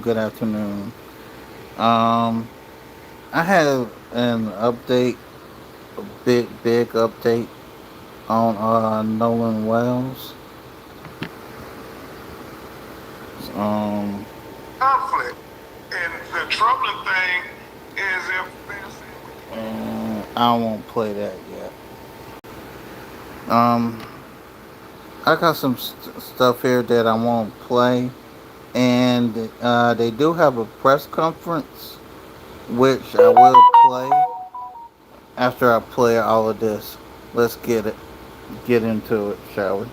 Good afternoon. Um, I have an update, a big update on Nolan Wells. Um, Conflict. And the troubling thing is if they're saying we can't. I won't play that yet. Um, I got some stuff here that I won't play, and they do have a press conference, which I will play after I play all of this. Let's get into it, shall we?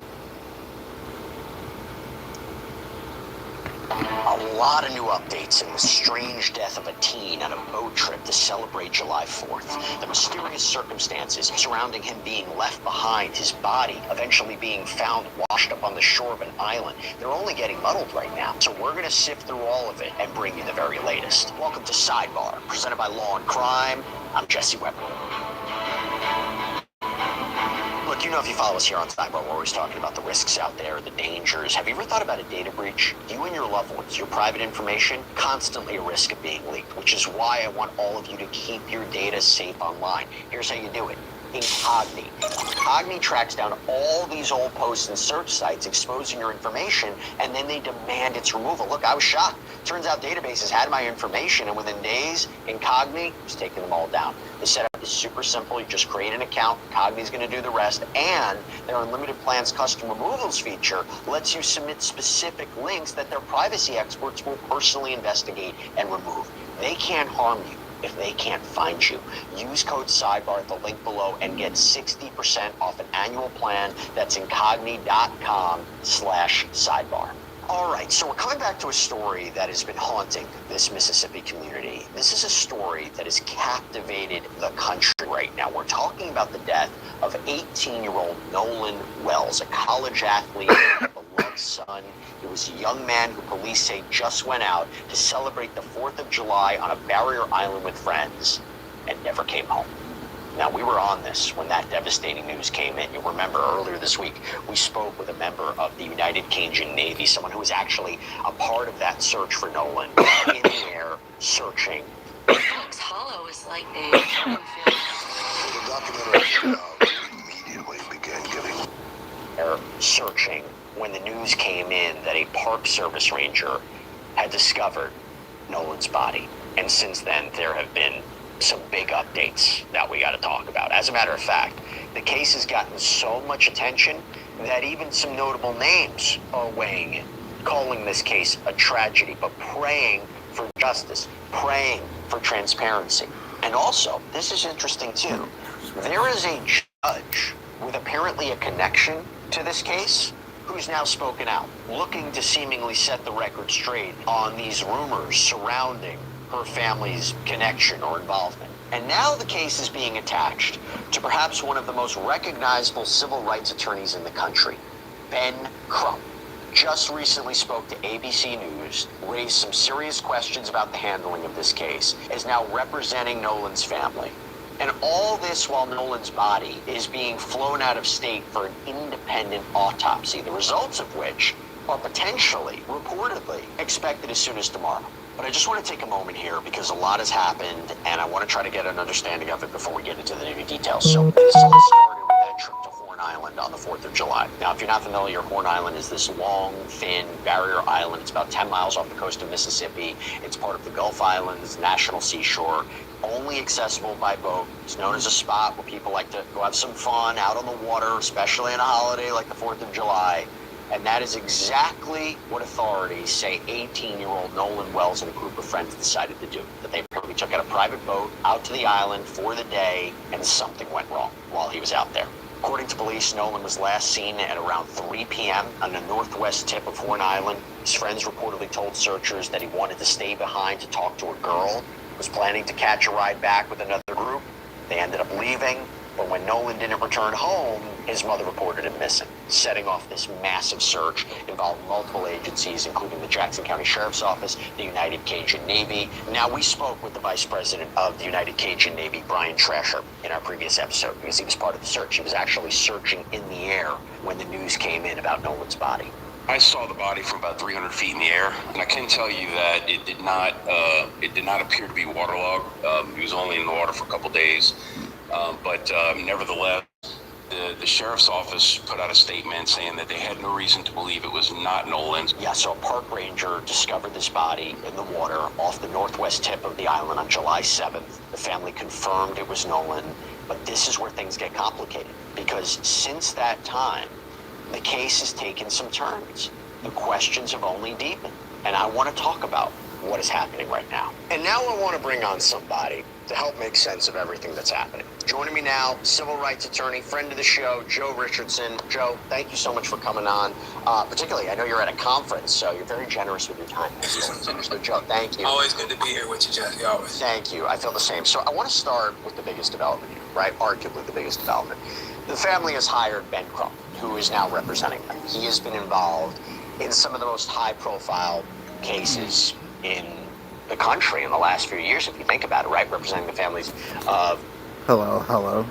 A lot of new updates in the strange death of a teen on a boat trip to celebrate July 4th. The mysterious circumstances surrounding him being left behind, his body eventually being found washed up on the shore of an island. They're only getting muddled right now, so we're going to sift through all of it and bring you the very latest. Welcome to Sidebar, presented by Law and Crime. I'm Jesse Weber. Look, you know if you follow us here on Sidebar, we're always talking about the risks out there, the dangers. Have you ever thought about a data breach? You and your loved ones, your private information, constantly at risk of being leaked, which is why I want all of you to keep your data safe online. Here's how you do it. Incogni. Incogni tracks down all these old posts and search sites exposing your information, and then they demand its removal. Look, I was shocked. Turns out databases had my information, and within days, Incogni was taking them all down. The setup is super simple. You just create an account. Incogni's going to do the rest, and their unlimited plans custom removals feature lets you submit specific links that their privacy experts will personally investigate and remove. They can't harm you if they can't find you. Use code SIDEBAR at the link below and get 60% off an annual plan. That's incogni.com/sidebar. All right, so we're coming back to a story that has been haunting this Mississippi community. This is a story that has captivated the country right now. We're talking about the death of 18-year-old Nolan Wells, a college athlete, a beloved son. He was a young man who police say just went out to celebrate the 4th of July on a barrier island with friends and never came home. Now, we were on this when that devastating news came in. You'll remember earlier this week, we spoke with a member of the United Cajun Navy, someone who was actually a part of that search for Nolan, in the air, searching. Fox Hollow is like a... The documentary came out, we immediately began getting Searching when the news came in that a Park Service ranger had discovered Nolan's body. And since then, there have been some big updates that we got to talk about. As a matter of fact, the case has gotten so much attention that even some notable names are weighing in, calling this case a tragedy, but praying for justice, praying for transparency. And also, this is interesting too, there is a judge with apparently a connection to this case who's now spoken out, looking to seemingly set the record straight on these rumors surrounding her family's connection or involvement. And now the case is being attached to perhaps one of the most recognizable civil rights attorneys in the country, Ben Crump. Just recently spoke to ABC News, raised some serious questions about the handling of this case, is now representing Nolan's family. And all this while Nolan's body is being flown out of state for an independent autopsy, the results of which are potentially, reportedly, expected as soon as tomorrow. But I just want to take a moment here because a lot has happened and I want to try to get an understanding of it before we get into the nitty details. So this all started with that trip to Horn Island on the 4th of July. Now, if you're not familiar, Horn Island is this long, thin barrier island. It's about 10 miles off the coast of Mississippi. It's part of the Gulf Islands National Seashore, only accessible by boat. It's known as a spot where people like to go have some fun out on the water, especially on a holiday like the 4th of July. And that is exactly what authorities say 18-year-old Nolan Wells and a group of friends decided to do. That they apparently took out a private boat out to the island for the day, and something went wrong while he was out there. According to police, Nolan was last seen at around 3 p.m. on the northwest tip of Horn Island. His friends reportedly told searchers that he wanted to stay behind to talk to a girl, was planning to catch a ride back with another group. They ended up leaving. But when Nolan didn't return home, his mother reported him missing, setting off this massive search involving multiple agencies, including the Jackson County Sheriff's Office, the United Cajun Navy. Now, we spoke with the Vice President of the United Cajun Navy, Brian Trasher, in our previous episode, because he was part of the search. He was actually searching in the air when the news came in about Nolan's body. I saw the body from about 300 feet in the air, and I can tell you that it did not appear to be waterlogged. He was only in the water for a couple days, but nevertheless, the sheriff's office put out a statement saying that they had no reason to believe it was not Nolan's. Yeah, so a park ranger discovered this body in the water off the northwest tip of the island on July 7th. The family confirmed it was Nolan, but this is where things get complicated, because since that time, the case has taken some turns. The questions have only deepened, and I want to talk about what is happening right now. And now I want to bring on somebody to help make sense of everything that's happening. Joining me now, civil rights attorney, friend of the show, Joe Richardson. Joe, thank you so much for coming on. Particularly, I know you're at a conference, so you're very generous with your time. So, Joe, thank you. Always good to be here with you, Jesse, always. Thank you. I feel the same. So I want to start with the biggest development here, right? Arguably the biggest development. The family has hired Ben Crump, who is now representing them. He has been involved in some of the most high-profile cases in the country in the last few years, if you think about it, right? Representing the families of... Hello.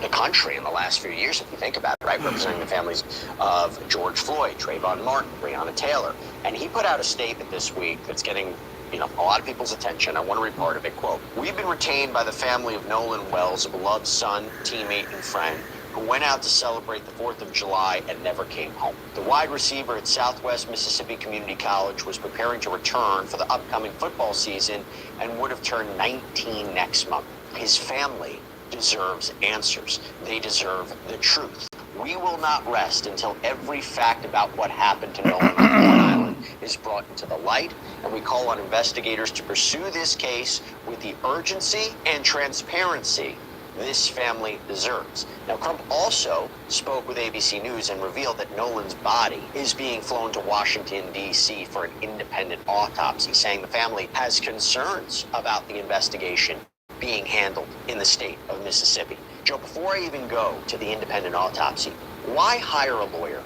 The country in the last few years, if you think about it, right? Representing the families of George Floyd, Trayvon Martin, Breonna Taylor. And he put out a statement this week that's getting a lot of people's attention. I want to read part of it. Quote, "We've been retained by the family of Nolan Wells, a beloved son, teammate, and friend, who went out to celebrate the 4th of July and never came home. The wide receiver at Southwest Mississippi Community College was preparing to return for the upcoming football season and would have turned 19 next month. His family deserves answers. They deserve the truth. We will not rest until every fact about what happened to Nolan on Long Island is brought into the light, and we call on investigators to pursue this case with the urgency and transparency this family deserves." Now, Crump also spoke with ABC News and revealed that Nolan's body is being flown to Washington, D.C. for an independent autopsy, saying the family has concerns about the investigation being handled in the state of Mississippi. Joe, before I even go to the independent autopsy, why hire a lawyer?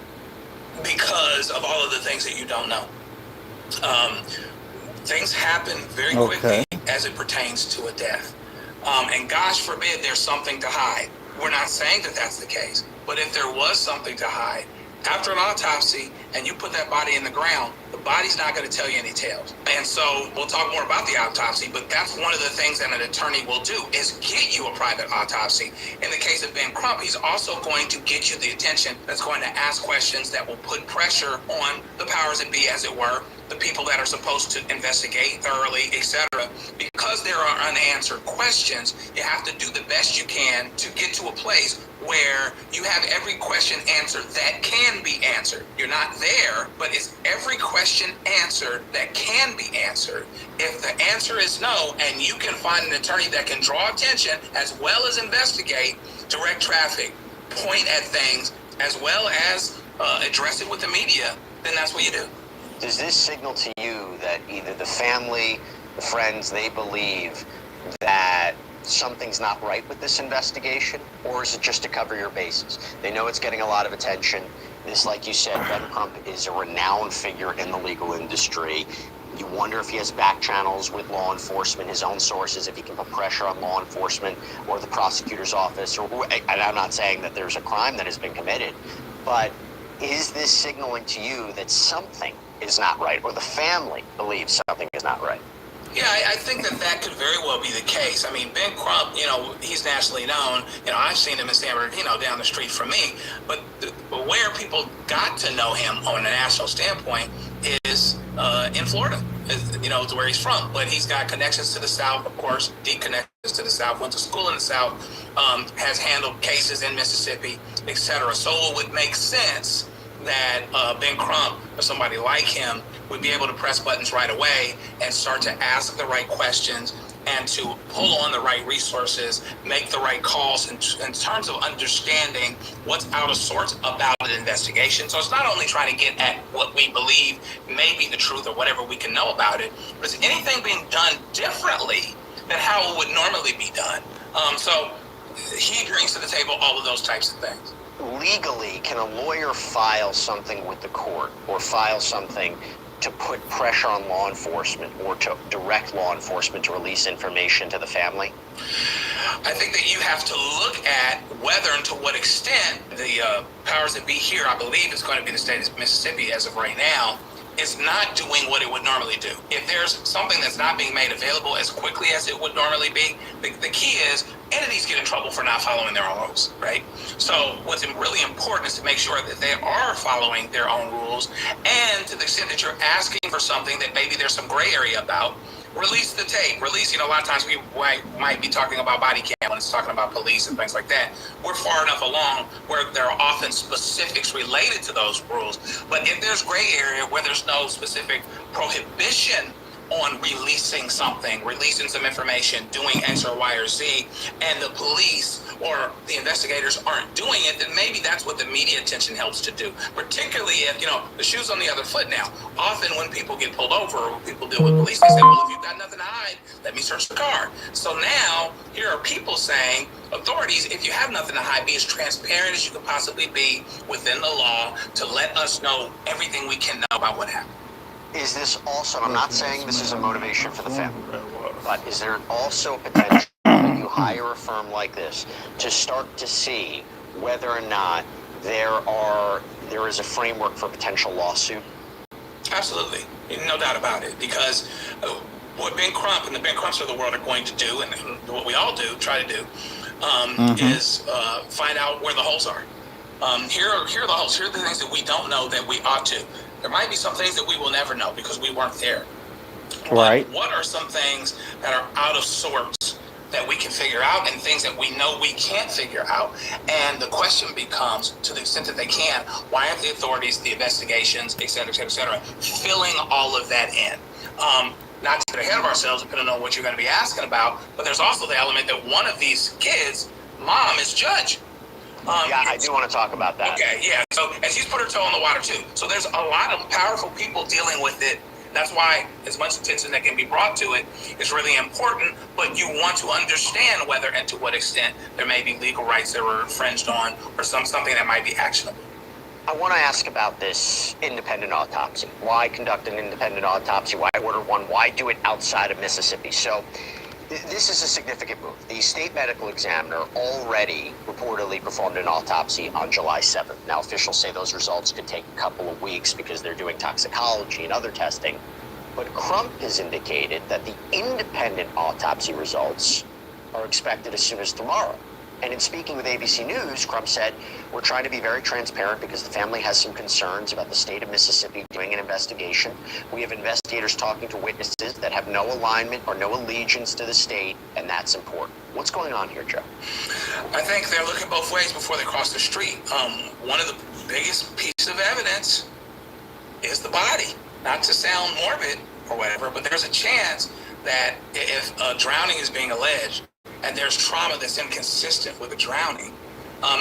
Because of all of the things that you don't know. Things happen very quickly as it pertains to a death. And gosh forbid there's something to hide. We're not saying that that's the case. But if there was something to hide, after an autopsy and you put that body in the ground, the body's not going to tell you any tales. And so we'll talk more about the autopsy, but that's one of the things that an attorney will do is get you a private autopsy. In the case of Ben Crump, he's also going to get you the attention that's going to ask questions that will put pressure on the powers that be, as it were, the people that are supposed to investigate thoroughly, etc. Because there are unanswered questions, you have to do the best you can to get to a place where you have every question answered that can be answered. You're not there, but is every question answered that can be answered? If the answer is no, and you can find an attorney that can draw attention as well as investigate, direct traffic, point at things, as well as address it with the media, then that's what you do. Does this signal to you that either the family, the friends, they believe that something's not right with this investigation, or is it just to cover your bases? They know it's getting a lot of attention. This, like you said, Ben Crump is a renowned figure in the legal industry. You wonder if he has back channels with law enforcement, his own sources, if he can put pressure on law enforcement or the prosecutor's office. And I'm not saying that there's a crime that has been committed, but is this signaling to you that something is not right, or the family believes something is not right? Yeah, I think that could very well be the case. I mean, Ben Crump, he's nationally known. I've seen him in San Bernardino down the street from me. But where people got to know him on a national standpoint is in Florida, to where he's from. But he's got connections to the South, of course, deep connections to the South, went to school in the South, has handled cases in Mississippi, etc. So it would make sense that Ben Crump or somebody like him would be able to press buttons right away and start to ask the right questions and to pull on the right resources, make the right calls in terms of understanding what's out of sorts about an investigation. So it's not only trying to get at what we believe may be the truth or whatever we can know about it, but is anything being done differently than how it would normally be done? So he brings to the table all of those types of things. Legally, can a lawyer file something with the court or file something to put pressure on law enforcement or to direct law enforcement to release information to the family? I think that you have to look at whether and to what extent the powers that be here, I believe it's going to be the state of Mississippi as of right now, is not doing what it would normally do. If there's something that's not being made available as quickly as it would normally be, the key is entities get in trouble for not following their own rules, right? So what's really important is to make sure that they are following their own rules, and to the extent that you're asking for something that maybe there's some gray area about, release the tape. Release, a lot of times we might be talking about body cam when it's talking about police and things like that. We're far enough along where there are often specifics related to those rules. But if there's gray area where there's no specific prohibition on releasing something, releasing some information, doing X or Y or Z, and the police or the investigators aren't doing it, then maybe that's what the media attention helps to do. Particularly if, the shoe's on the other foot now. Often when people get pulled over or when people deal with police, they say, well, if you've got nothing to hide, let me search the car. So now here are people saying, authorities, if you have nothing to hide, be as transparent as you can possibly be within the law to let us know everything we can know about what happened. Is this also, I'm not saying this is a motivation for the family, but is there also a potential that you hire a firm like this to start to see whether or not there is a framework for potential lawsuit? Absolutely, no doubt about it, because what Ben Crump and the Ben Crumps of the world are going to do, and what we all do, try to do, is find out where the holes are. Here are the holes. Here are the things that we don't know that we ought to. There might be some things that we will never know because we weren't there. Right. But what are some things that are out of sorts that we can figure out, and things that we know we can't figure out? And the question becomes, to the extent that they can, why aren't the authorities, the investigations, et cetera, filling all of that in? Not to get ahead of ourselves, depending on what you're going to be asking about, but there's also the element that one of these kids' mom is judge. Yeah, I do want to talk about that. Okay, yeah. So, and she's put her toe in the water too. So there's a lot of powerful people dealing with it. That's why as much attention that can be brought to it is really important, but you want to understand whether and to what extent there may be legal rights that were infringed on, or something that might be actionable. I want to ask about this independent autopsy. Why conduct an independent autopsy? Why order one? Why do it outside of Mississippi? So this is a significant move. The state medical examiner already reportedly performed an autopsy on July 7th. Now, officials say those results could take a couple of weeks because they're doing toxicology and other testing. But Crump has indicated that the independent autopsy results are expected as soon as tomorrow. And in speaking with ABC News, Crump said, we're trying to be very transparent because the family has some concerns about the state of Mississippi doing an investigation. We have investigators talking to witnesses that have no alignment or no allegiance to the state, and that's important. What's going on here, Joe? I think they're looking both ways before they cross the street. One of the biggest pieces of evidence is the body. Not to sound morbid or whatever, but there's a chance that if a drowning is being alleged, and there's trauma that's inconsistent with a drowning,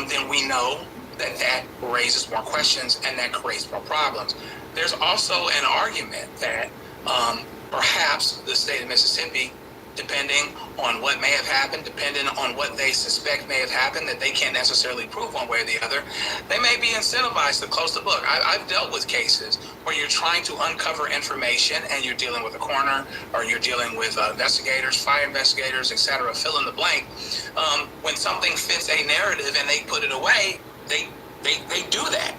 then we know that raises more questions and that creates more problems. There's also an argument that perhaps the state of Mississippi, depending on what may have happened, depending on what they suspect may have happened, that they can't necessarily prove one way or the other, they may be incentivized to close the book. I've dealt with cases where you're trying to uncover information and you're dealing with a coroner or you're dealing with investigators, fire investigators, etc., fill in the blank. When something fits a narrative and they put it away, they do that.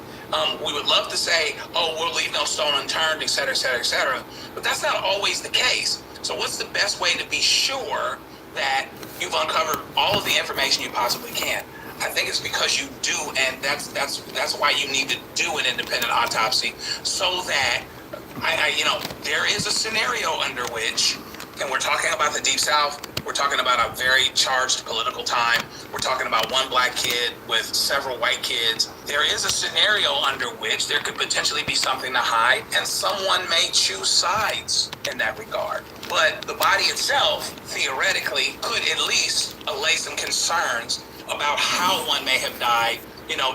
We would love to say, oh, we'll leave no stone unturned, et cetera, et cetera, et cetera. But that's not always the case. So what's the best way to be sure that you've uncovered all of the information you possibly can? I think it's because you do, and that's why you need to do an independent autopsy, so that there is a scenario under which, and we're talking about the Deep South, we're talking about a very charged political time, we're talking about one black kid with several white kids. There is a scenario under which there could potentially be something to hide, and someone may choose sides in that regard. But the body itself, theoretically, could at least allay some concerns about how one may have died,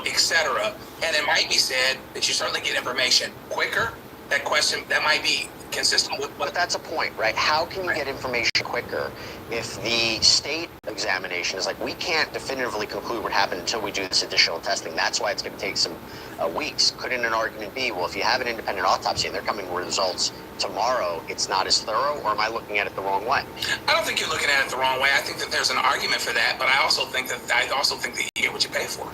etc. And it might be said that you certainly get information quicker. That question, that might be consistent with what... But that's a point, right? How can you get information quicker if the state examination is like, we can't definitively conclude what happened until we do this additional testing. That's why it's going to take some weeks. Couldn't an argument be, well, if you have an independent autopsy and they're coming with results tomorrow, it's not as thorough, or am I looking at it the wrong way? I don't think you're looking at it the wrong way. I think that there's an argument for that, but I also think that you get what you pay for.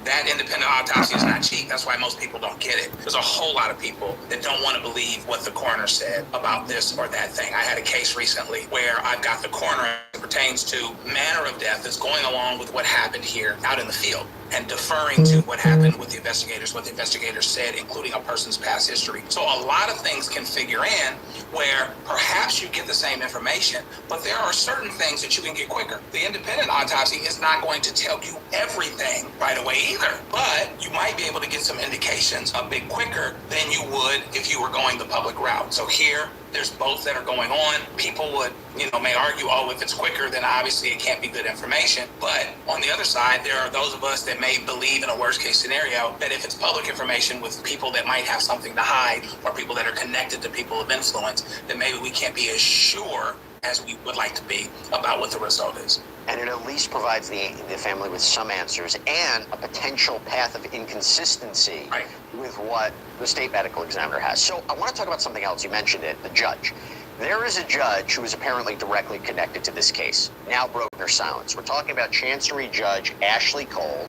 That independent autopsy is not cheap. That's why most people don't get it. There's a whole lot of people that don't want to believe what the coroner said about this or that thing. I had a case recently where I've got the coroner that pertains to manner of death that's going along with what happened here out in the field and deferring to what happened with the investigators, what the investigators said, including a person's past history. So a lot of things can figure in where perhaps you get the same information, but there are certain things that you can get quicker. The independent autopsy is not going to tell you everything right away either, but you might be able to get some indications a bit quicker than you would if you were going the public route. So here, there's both that are going on. People would, may argue, oh, if it's quicker, then obviously it can't be good information. But on the other side, there are those of us that may believe in a worst case scenario that if it's public information with people that might have something to hide or people that are connected to people of influence, then maybe we can't be as sure as we would like to be about what the result is. And it at least provides the family with some answers and a potential path of inconsistency with what the state medical examiner has. So I want to talk about something else. You mentioned it, the judge. There is a judge who is apparently directly connected to this case, now broken her silence. We're talking about Chancery Judge Ashley Cole,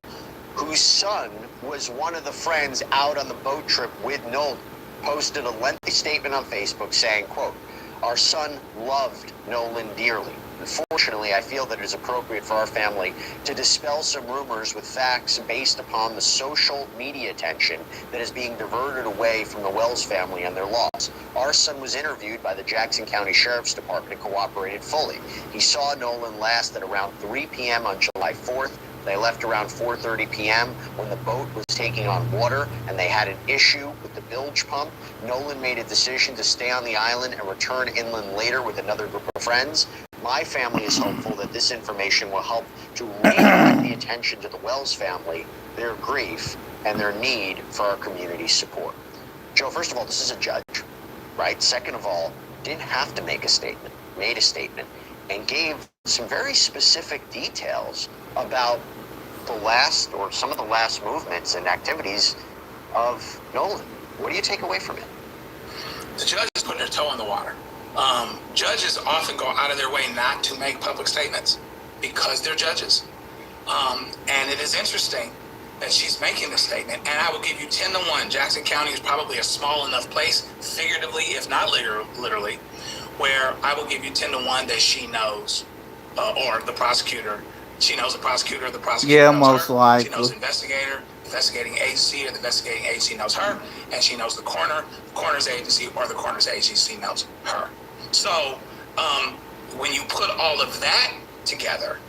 whose son was one of the friends out on the boat trip with Nolan, posted a lengthy statement on Facebook saying, quote, "Our son loved Nolan dearly. Unfortunately, I feel that it is appropriate for our family to dispel some rumors with facts based upon the social media attention that is being diverted away from the Wells family and their loss. Our son was interviewed by the Jackson County Sheriff's Department and cooperated fully. He saw Nolan last at around 3 p.m. on July 4th. They left around 4:30 p.m. when the boat was taking on water and they had an issue with the bilge pump. Nolan made a decision to stay on the island and return inland later with another group of friends. My family is hopeful that this information will help to redirect the attention to the Wells family, their grief, and their need for our community support." Joe, first of all, this is a judge, right? Second of all, didn't have to make a statement, made a statement, and gave some very specific details about the last, or some of the last movements and activities of Nolan. What do you take away from it? The judge is putting her toe in the water. Judges often go out of their way not to make public statements because they're judges. And it is interesting that she's making this statement. And I will give you 10 to 1. Jackson County is probably a small enough place, figuratively, if not literally, where I will give you 10 to 1 that she knows, or the prosecutor. She knows the prosecutor, the prosecutor knows most her. likely. She knows the investigating agency, or the investigating agency knows her, and she knows the coroner's agency, or the coroner's agency knows her. So when you put all of that together,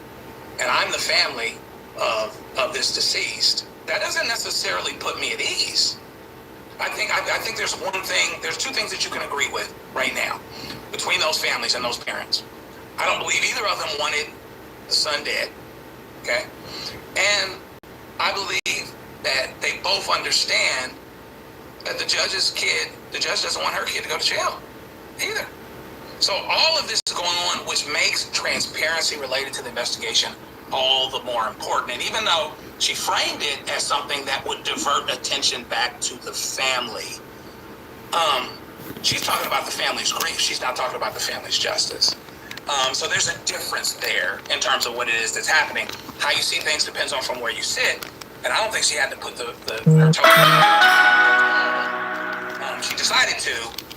and I'm the family of this deceased, that doesn't necessarily put me at ease. I think there's two things that you can agree with right now between those families and those parents. I don't believe either of them wanted the son dead, okay? And I believe that they both understand that the judge doesn't want her kid to go to jail either. So all of this is going on, which makes transparency related to the investigation all the more important. And even though she framed it as something that would divert attention back to the family, she's talking about the family's grief. She's not talking about the family's justice. So there's a difference there in terms of what it is that's happening. How you see things depends on from where you sit. And I don't think she had to put her toe. She decided to,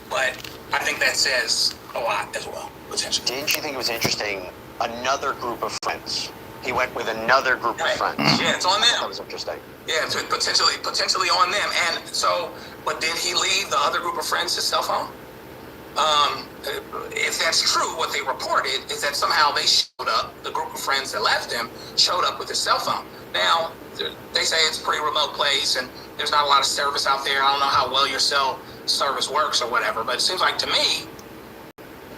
but I think that says a lot as well, potentially. Didn't you think it was interesting? Another group of friends. He went with another group of friends. Yeah, it's on them. That was interesting. Yeah, potentially on them. And so, but did he leave the other group of friends his cell phone? If that's true, what they reported is that somehow they showed up, the group of friends that left him showed up with his cell phone. Now, they say it's a pretty remote place and there's not a lot of service out there. I don't know how well your cell service works or whatever, but it seems like to me,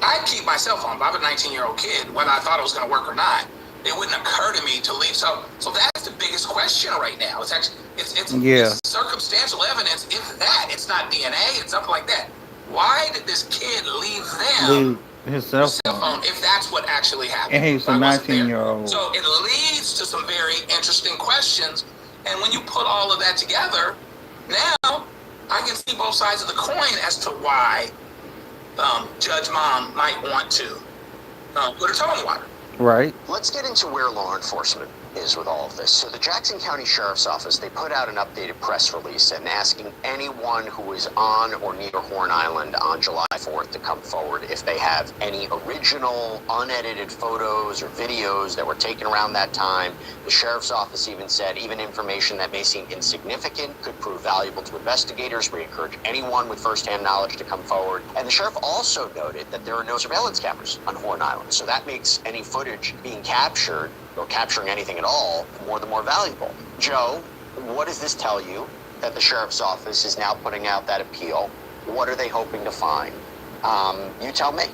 I'd keep my cell phone. If I have a 19-year-old kid, whether I thought it was going to work or not, it wouldn't occur to me to leave. So that's the biggest question right now. It's actually, it's circumstantial evidence. If that, it's not DNA, it's something like that. Why did this kid leave them His cell phone. If that's what actually happened. And he's a I wasn't there. 19-year-old. So it leads to some very interesting questions. And when you put all of that together, now I can see both sides of the coin as to why Judge Mom might want to put her toe in the water. Right. Let's get into where law enforcement is with all of this. So the Jackson County Sheriff's Office, they put out an updated press release and asking anyone who is on or near Horn Island on July 4th to come forward if they have any original, unedited photos or videos that were taken around that time. The Sheriff's Office even said even information that may seem insignificant could prove valuable to investigators. We encourage anyone with firsthand knowledge to come forward. And the sheriff also noted that there are no surveillance cameras on Horn Island. So that makes any footage being captured or capturing anything at all more the more valuable. Joe, what does this tell you that the Sheriff's Office is now putting out that appeal? What are they hoping to find? You tell me.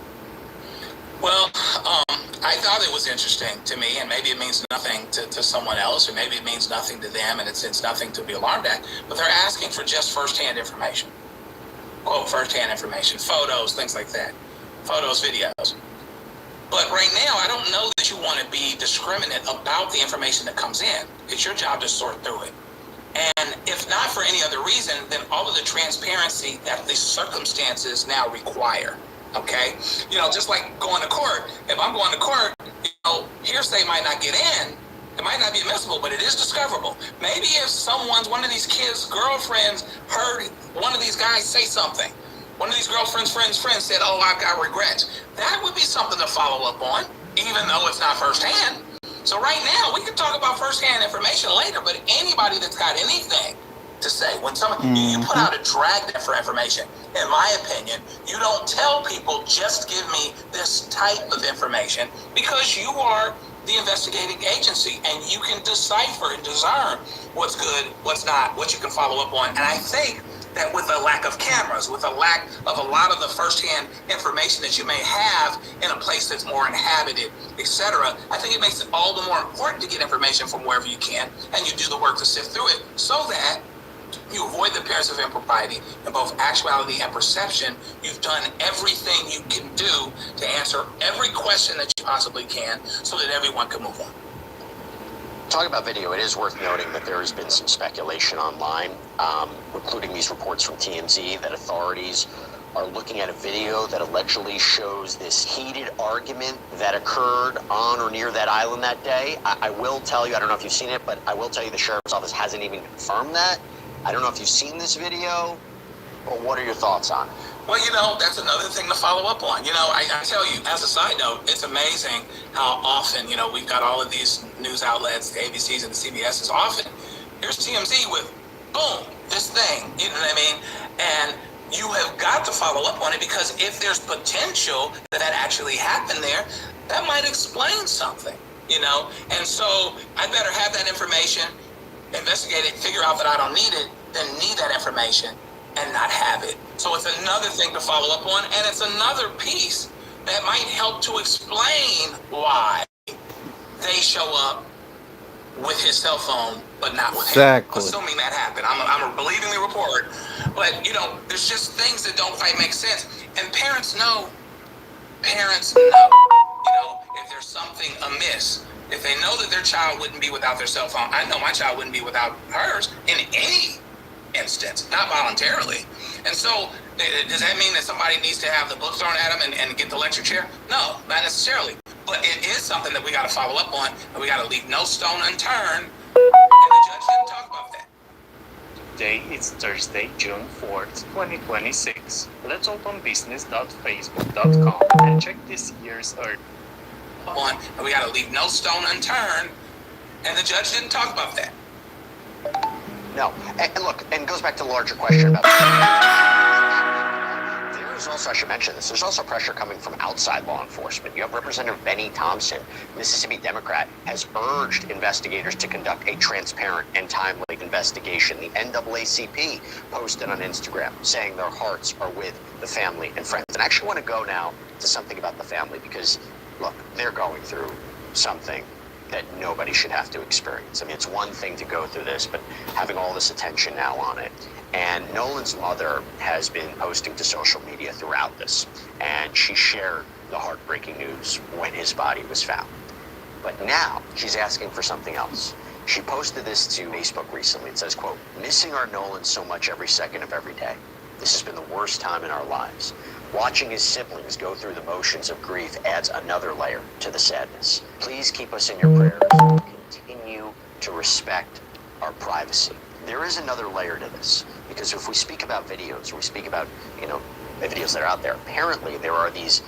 Well, I thought it was interesting to me, and maybe it means nothing to someone else, or maybe it means nothing to them, and it's nothing to be alarmed at, but they're asking for just firsthand information. Quote, firsthand information, photos, things like that. Photos, videos. But right now, I don't know that you want to be discriminate about the information that comes in. It's your job to sort through it. And if not for any other reason, then all of the transparency that the circumstances now require. Okay? You know, just like going to court. If I'm going to court, you know, hearsay might not get in. It might not be admissible, but it is discoverable. Maybe if one of these kids' girlfriends heard one of these guys say something, one of these girlfriends' friends said, oh, I've got regrets. That would be something to follow up on, even though it's not firsthand. So right now, we can talk about firsthand information later, but anybody that's got anything to say, when you put out a dragnet for information, in my opinion, you don't tell people, just give me this type of information, because you are the investigating agency, and you can decipher and discern what's good, what's not, what you can follow up on. And I think that with a lack of cameras, with a lack of a lot of the firsthand information that you may have in a place that's more inhabited, etc., I think it makes it all the more important to get information from wherever you can, and you do the work to sift through it so that you avoid the appearance of impropriety in both actuality and perception. You've done everything you can do to answer every question that you possibly can so that everyone can move on. Talking about video, it is worth noting that there has been some speculation online, including these reports from TMZ, that authorities are looking at a video that allegedly shows this heated argument that occurred on or near that island that day. I will tell you, I don't know if you've seen it, but I will tell you the Sheriff's Office hasn't even confirmed that. I don't know if you've seen this video, but what are your thoughts on it? Well, you know, that's another thing to follow up on. You know, I tell you, as a side note, it's amazing how often, you know, we've got all of these news outlets, the ABCs and the CBSs. Often, here's TMZ with, boom, this thing, you know what I mean? And you have got to follow up on it, because if there's potential that actually happened there, that might explain something, you know? And so I better have that information, investigate it, figure out that I don't need it, than need that information and not have it. So it's another thing to follow up on, and it's another piece that might help to explain why they show up with his cell phone, but not with him. Assuming that happened. I'm believing the report. But, you know, there's just things that don't quite make sense. And parents know. Parents know, you know, if there's something amiss. If they know that their child wouldn't be without their cell phone, I know my child wouldn't be without hers in any instance, not voluntarily. And so, does that mean that somebody needs to have the book thrown at them and get the lecture chair? No, not necessarily. But it is something that we got to follow up on, and we got to leave no stone unturned. And the judge didn't talk about that. Today is Thursday, June 4th, 2026. Let's open business.facebook.com and check this year's article. And we got to leave no stone unturned, and the judge didn't talk about that. No, and look, and it goes back to the larger question about. There's also, I should mention this, there's also pressure coming from outside law enforcement. You have Representative Benny Thompson, Mississippi Democrat, has urged investigators to conduct a transparent and timely investigation. The NAACP posted on Instagram saying their hearts are with the family and friends. And I actually want to go now to something about the family, because, look, they're going through something that nobody should have to experience. I mean, it's one thing to go through this, but having all this attention now on it. And Nolan's mother has been posting to social media throughout this, and she shared the heartbreaking news when his body was found. But now she's asking for something else. She posted this to Facebook recently. It says, quote, "Missing our Nolan so much every second of every day. This has been the worst time in our lives. Watching his siblings go through the motions of grief adds another layer to the sadness. Please keep us in your prayers. Continue to respect our privacy." There is another layer to this, because if we speak about videos, or we speak about, the videos that are out there, apparently there are these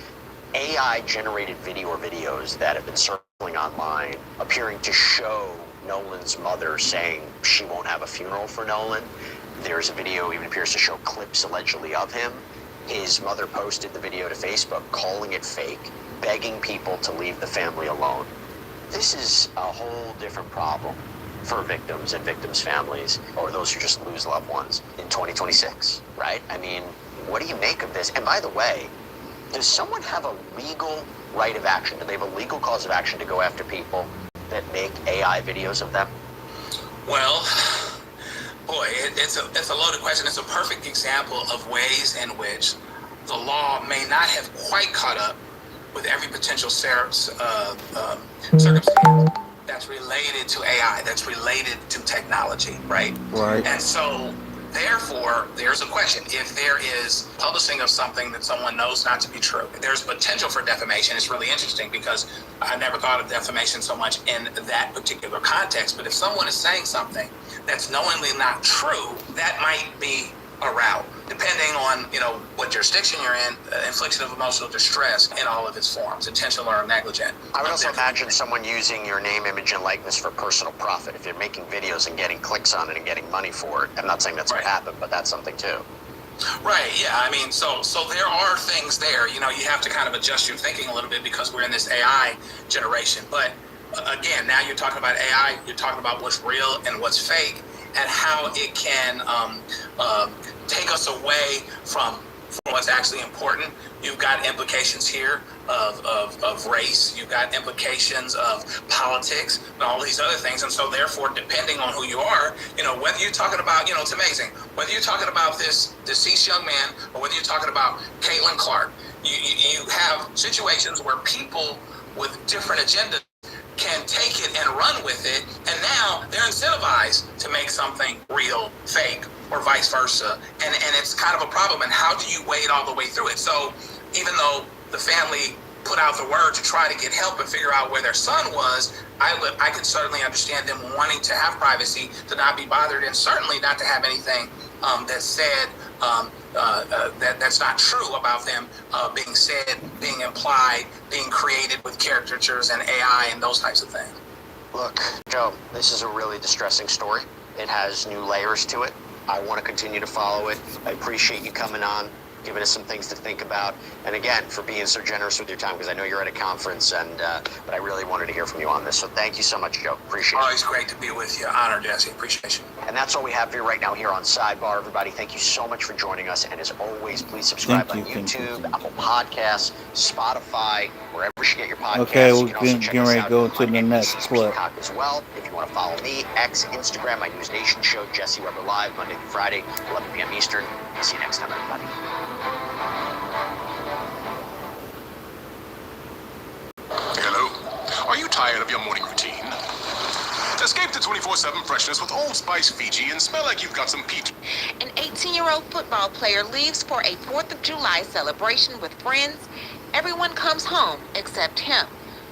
AI-generated videos that have been circling online, appearing to show Nolan's mother saying she won't have a funeral for Nolan. There's a video even appears to show clips allegedly of him. His mother posted the video to Facebook, calling it fake, begging people to leave the family alone. This is a whole different problem for victims and victims' families, or those who just lose loved ones in 2026, right? I mean, what do you make of this? And by the way, does someone have a legal right of action? Do they have a legal cause of action to go after people that make AI videos of them? Well, boy, it's a loaded question. It's a perfect example of ways in which the law may not have quite caught up with every potential circumstance that's related to AI, that's related to technology, right? Right. And so, therefore, there's a question. If there is publishing of something that someone knows not to be true, there's potential for defamation. It's really interesting because I never thought of defamation so much in that particular context. But if someone is saying something that's knowingly not true, that might be a route, depending on what jurisdiction you're in. Infliction of emotional distress in all of its forms, intentional or negligent. I would also imagine someone using your name, image, and likeness for personal profit. If you're making videos and getting clicks on it and getting money for it, I'm not saying that's what happened, but that's something too. Right, yeah, I mean, so there are things there. You have to kind of adjust your thinking a little bit because we're in this AI generation. But again, now you're talking about AI, you're talking about what's real and what's fake, and how it can take us away from what's actually important. You've got implications here of race. You've got implications of politics and all these other things. And so therefore, depending on who you are, whether you're talking about, it's amazing, whether you're talking about this deceased young man or whether you're talking about Caitlin Clark, you have situations where people with different agendas can take it and run with it, and now they're incentivized to make something real fake or vice versa, and it's kind of a problem. And how do you wade all the way through it? So even though the family put out the word to try to get help and figure out where their son was, I could certainly understand them wanting to have privacy, to not be bothered, and certainly not to have anything that's said that's not true about them being said, being implied, being created with caricatures and AI and those types of things. Look, Joe, this is a really distressing story. It has new layers to it. I want to continue to follow it. I appreciate you coming on, giving us some things to think about, and again, for being so generous with your time, because I know you're at a conference, but I really wanted to hear from you on this. So thank you so much, Joe. Appreciate it. Always great to be with you. Honored, Jesse. Appreciation. And that's all we have for you right now here on Sidebar, everybody. Thank you so much for joining us, and as always, please subscribe on YouTube, Apple Podcasts, Spotify, wherever you get your podcasts. Okay, we're getting ready to go to the next clip. As well. If you want to follow me, X, Instagram, my News Nation show, Jesse Weber Live, Monday through Friday, 11 p.m. Eastern. See you next time, everybody. Hello. Are you tired of your morning routine? Escape the 24/7 freshness with Old Spice Fiji and smell like you've got some peach. An 18-year-old football player leaves for a 4th of July celebration with friends. Everyone comes home except him.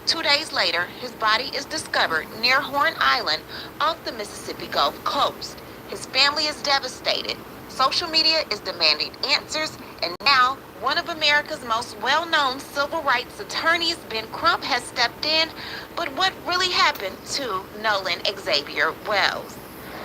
2 days later, his body is discovered near Horn Island off the Mississippi Gulf Coast. His family is devastated. Social media is demanding answers, and now one of America's most well-known civil rights attorneys, Ben Crump, has stepped in. But what really happened to Nolan Xavier Wells?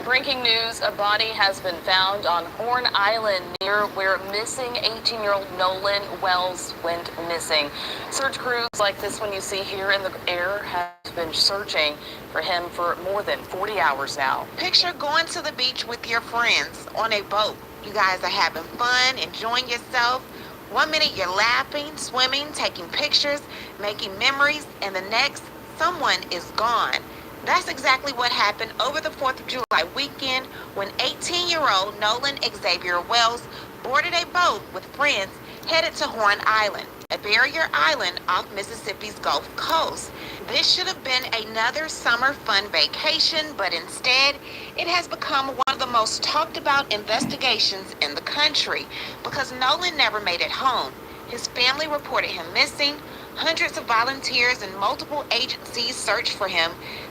Breaking news, a body has been found on Horn Island near where missing 18-year-old Nolan Wells went missing. Search crews like this one you see here in the air have been searching for him for more than 40 hours now. Picture going to the beach with your friends on a boat. You guys are having fun, enjoying yourself. 1 minute you're laughing, swimming, taking pictures, making memories, and the next, Someone is gone. That's exactly what happened over the 4th of July weekend when 18-year-old Nolan Xavier Wells boarded a boat with friends headed to Horn Island, a barrier island off Mississippi's Gulf Coast. This should have been another summer fun vacation, but instead, it has become one of the most talked about investigations in the country because Nolan never made it home. His family reported him missing. Hundreds of volunteers and multiple agencies searched for him.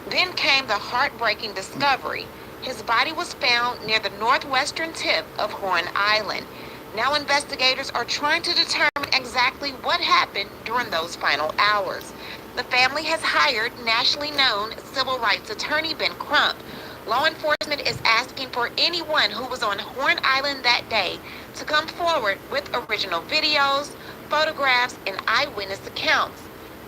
Then came the heartbreaking discovery. His body was found near the northwestern tip of Horn Island. Now investigators are trying to determine exactly what happened during those final hours. The family has hired nationally known civil rights attorney Ben Crump. Law enforcement is asking for anyone who was on Horn Island that day to come forward with original videos, photographs, and eyewitness accounts.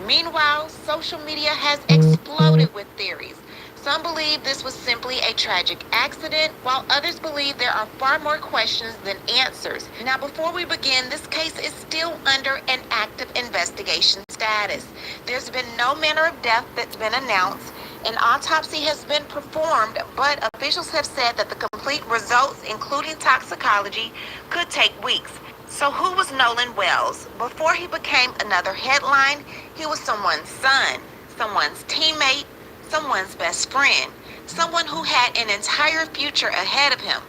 Meanwhile, social media has exploded with theories. Some believe this was simply a tragic accident, while others believe there are far more questions than answers. Now, before we begin, this case is still under an active investigation status. There's been no manner of death that's been announced. An autopsy has been performed, but officials have said that the complete results, including toxicology, could take weeks. So who was Nolan Wells? Before he became another headline, he was someone's son, someone's teammate, someone's best friend, someone who had an entire future ahead of him.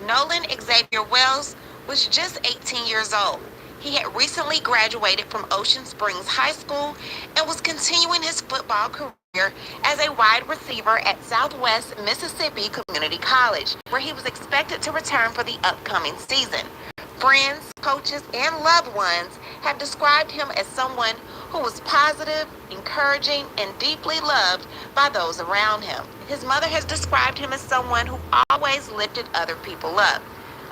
Nolan Xavier Wells was just 18 years old. He had recently graduated from Ocean Springs High School and was continuing his football career as a wide receiver at Southwest Mississippi Community College, where he was expected to return for the upcoming season. Friends, coaches, and loved ones have described him as someone who was positive, encouraging, and deeply loved by those around him. His mother has described him as someone who always lifted other people up.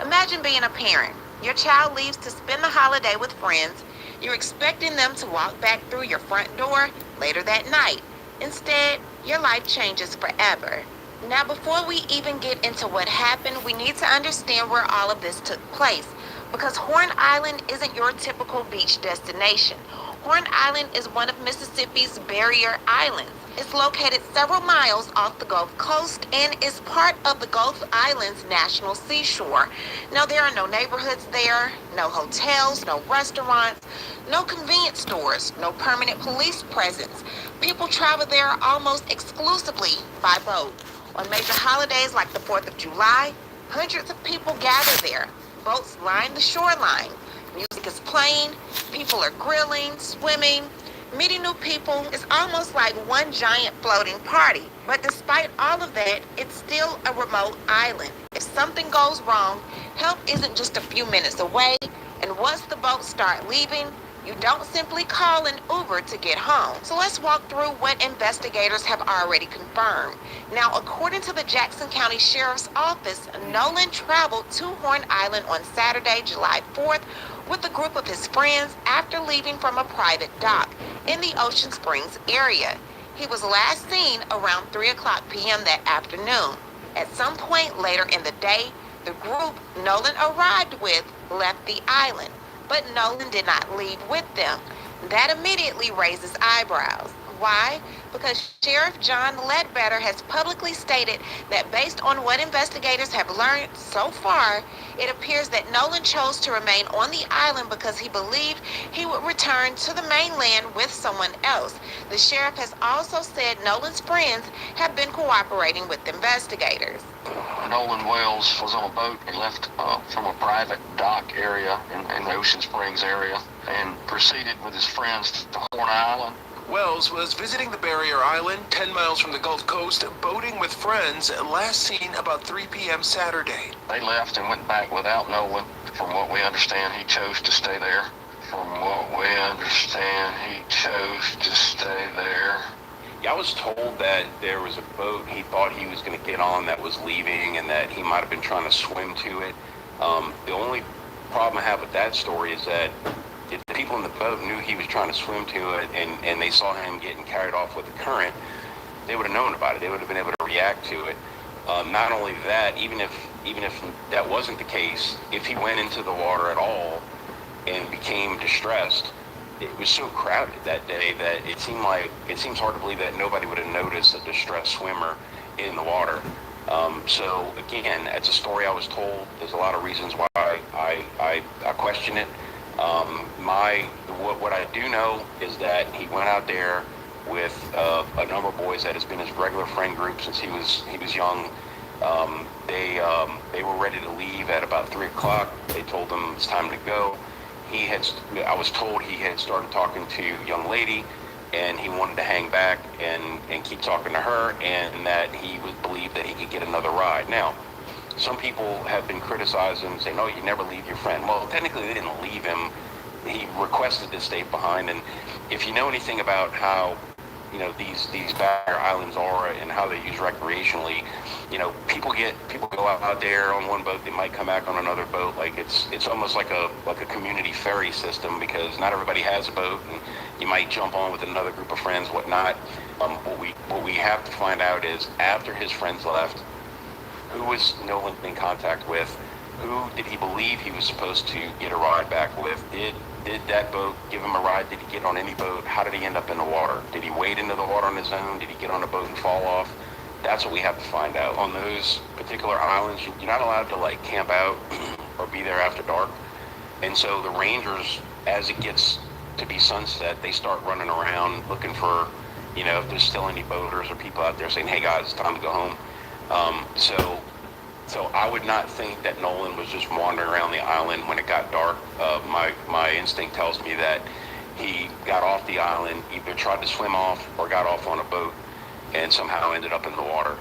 Imagine being a parent. Your child leaves to spend the holiday with friends. You're expecting them to walk back through your front door later that night. Instead, your life changes forever. Now, before we even get into what happened, we need to understand where all of this took place, because Horn Island isn't your typical beach destination. Horn Island is one of Mississippi's barrier islands. It's located several miles off the Gulf Coast and is part of the Gulf Islands National Seashore. Now, there are no neighborhoods there, no hotels, no restaurants, no convenience stores, no permanent police presence. People travel there almost exclusively by boat. On major holidays like the 4th of July, hundreds of people gather there. Boats line the shoreline. Music is playing, people are grilling, swimming, meeting new people. It's almost like one giant floating party. But despite all of that, it's still a remote island. If something goes wrong, help isn't just a few minutes away. And once the boats start leaving, you don't simply call an Uber to get home. So let's walk through what investigators have already confirmed. Now, according to the Jackson County Sheriff's Office, Nolan traveled to Horn Island on Saturday, July 4th, with a group of his friends after leaving from a private dock in the Ocean Springs area. He was last seen around 3:00 p.m. that afternoon. At some point later in the day, the group Nolan arrived with left the island, but Nolan did not leave with them. That immediately raises eyebrows. Why? Because Sheriff John Ledbetter has publicly stated that based on what investigators have learned so far, it appears that Nolan chose to remain on the island because he believed he would return to the mainland with someone else. The sheriff has also said Nolan's friends have been cooperating with investigators. Nolan Wells was on a boat and left from a private dock area in the Ocean Springs area and proceeded with his friends to Horn Island. Wells was visiting the barrier island 10 miles from the Gulf Coast, boating with friends, last seen about 3 p.m. Saturday. They left and went back without Nolan. From what we understand, he chose to stay there. From what we understand, he chose to stay there. Yeah, I was told that there was a boat he thought he was going to get on that was leaving and that he might have been trying to swim to it. The only problem I have with that story is that if the people in the boat knew he was trying to swim to it and they saw him getting carried off with the current, they would have known about it. They would have been able to react to it. Not only that, even if that wasn't the case, if he went into the water at all and became distressed, it was so crowded that day that it seems hard to believe that nobody would have noticed a distressed swimmer in the water. So again, it's a story I was told. There's a lot of reasons why I question it. What I do know is that he went out there with a number of boys that has been his regular friend group since he was young. They were ready to leave at about 3 o'clock. They told him it's time to go. I was told he had started talking to a young lady, and he wanted to hang back and keep talking to her, and that he would believe that he could get another ride. Now, some people have been criticizing, saying, "No, you never leave your friend." Well, technically, they didn't leave him. He requested to stay behind, and if you know anything about how these barrier islands are and how they're used recreationally, people go out there on one boat, they might come back on another boat. Like it's almost like a community ferry system, because not everybody has a boat, and you might jump on with another group of friends, whatnot. What we have to find out is, after his friends left, who was Nolan in contact with? Who did he believe he was supposed to get a ride back with? Did that boat give him a ride? Did he get on any boat? How did he end up in the water? Did he wade into the water on his own? Did he get on a boat and fall off? That's what we have to find out. On those particular islands, you're not allowed to camp out or be there after dark. And so the rangers, as it gets to be sunset, they start running around looking for, if there's still any boaters or people out there saying, "Hey guys, it's time to go home." So I would not think that Nolan was just wandering around the island when it got dark. My instinct tells me that he got off the island, either tried to swim off or got off on a boat, and somehow ended up in the water.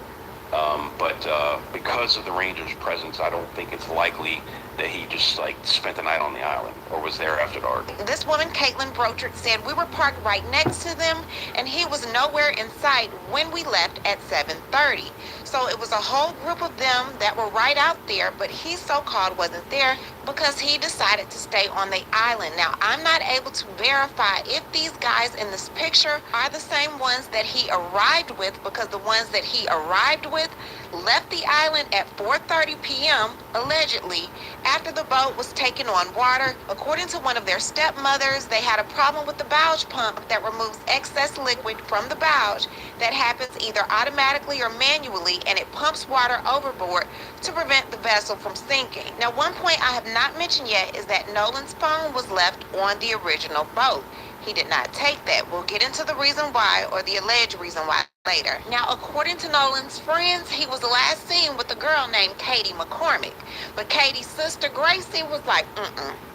But because of the Rangers' presence, I don't think it's likely that he just spent the night on the island or was there after dark. This woman, Caitlin Brochard, said we were parked right next to them, and he was nowhere in sight when we left at 7:30. So it was a whole group of them that were right out there, but he so-called wasn't there because he decided to stay on the island. Now, I'm not able to verify if these guys in this picture are the same ones that he arrived with, because the ones that he arrived with left the island at 4:30 p.m., allegedly, after the boat was taken on water. According to one of their stepmothers, they had a problem with the bouge pump that removes excess liquid from the bouge that happens either automatically or manually, and it pumps water overboard to prevent the vessel from sinking. Now, one point I have not mentioned yet is that Nolan's phone was left on the original boat. He did not take that. We'll get into the reason why, or the alleged reason why, later. Now, according to Nolan's friends, he was last seen with a girl named Katie McCormick. But Katie's sister, Gracie, was like,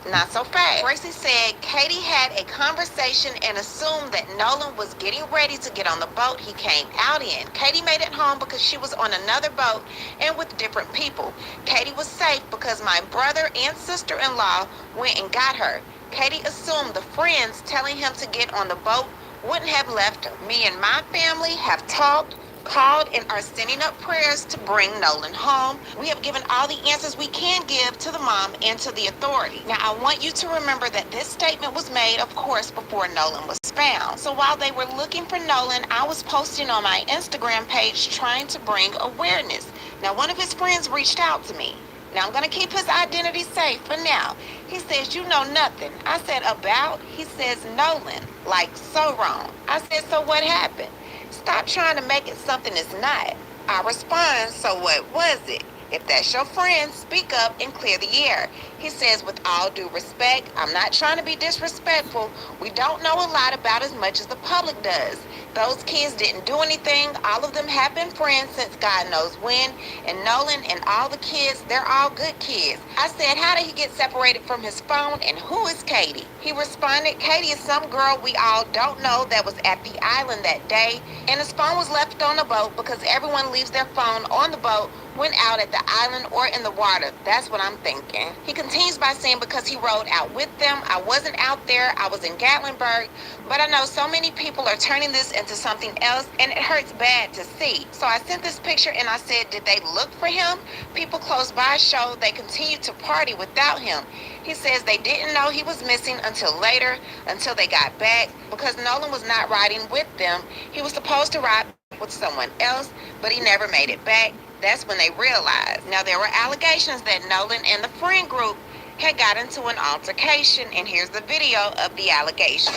not so fast. Gracie said Katie had a conversation and assumed that Nolan was getting ready to get on the boat he came out in. Katie made it home because she was on another boat and with different people. Katie was safe because my brother and sister-in-law went and got her. Katie assumed the friends telling him to get on the boat wouldn't have left him. Me and my family have talked, called, and are sending up prayers to bring Nolan home. We have given all the answers we can give to the mom and to the authorities. Now, I want you to remember that this statement was made, of course, before Nolan was found. So while they were looking for Nolan, I was posting on my Instagram page trying to bring awareness. Now, one of his friends reached out to me. Now, I'm going to keep his identity safe for now. He says, "You know nothing." I said, "About?" He says, "Nolan." Like, so wrong. I said, "So what happened?" "Stop trying to make it something it's not." I respond, "So what was it? If that's your friend, speak up and clear the air." He says, "With all due respect, I'm not trying to be disrespectful. We don't know a lot about as much as the public does. Those kids didn't do anything. All of them have been friends since God knows when. And Nolan and all the kids, they're all good kids." I said, "How did he get separated from his phone, and who is Katie?" He responded, "Katie is some girl we all don't know that was at the island that day, and his phone was left on the boat because everyone leaves their phone on the boat when out at the island or in the water. That's what I'm thinking." He continues by saying, "Because he rode out with them. I wasn't out there. I was in Gatlinburg. But I know so many people are turning this into something else, and it hurts bad to see. So I sent this picture and I said, did they look for him? People close by showed they continued to party without him." He says they didn't know he was missing until later, until they got back, because Nolan was not riding with them. He was supposed to ride with someone else, but he never made it back. That's when they realized. Now, there were allegations that Nolan and the friend group had got into an altercation, and here's the video of the allegation.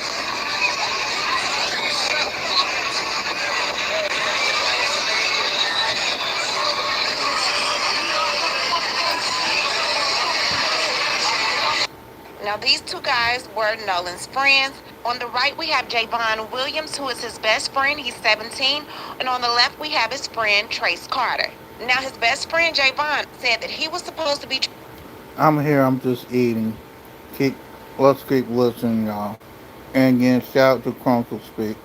Now, these two guys were Nolan's friends. On the right, we have Javon Williams, who is his best friend. He's 17. And on the left, we have his friend, Trace Carter. Now, his best friend, Javon, said that he was supposed to be. I'm here. I'm just eating. Keep. Let's keep listening, y'all. And again, shout out to Crunkle Speaks.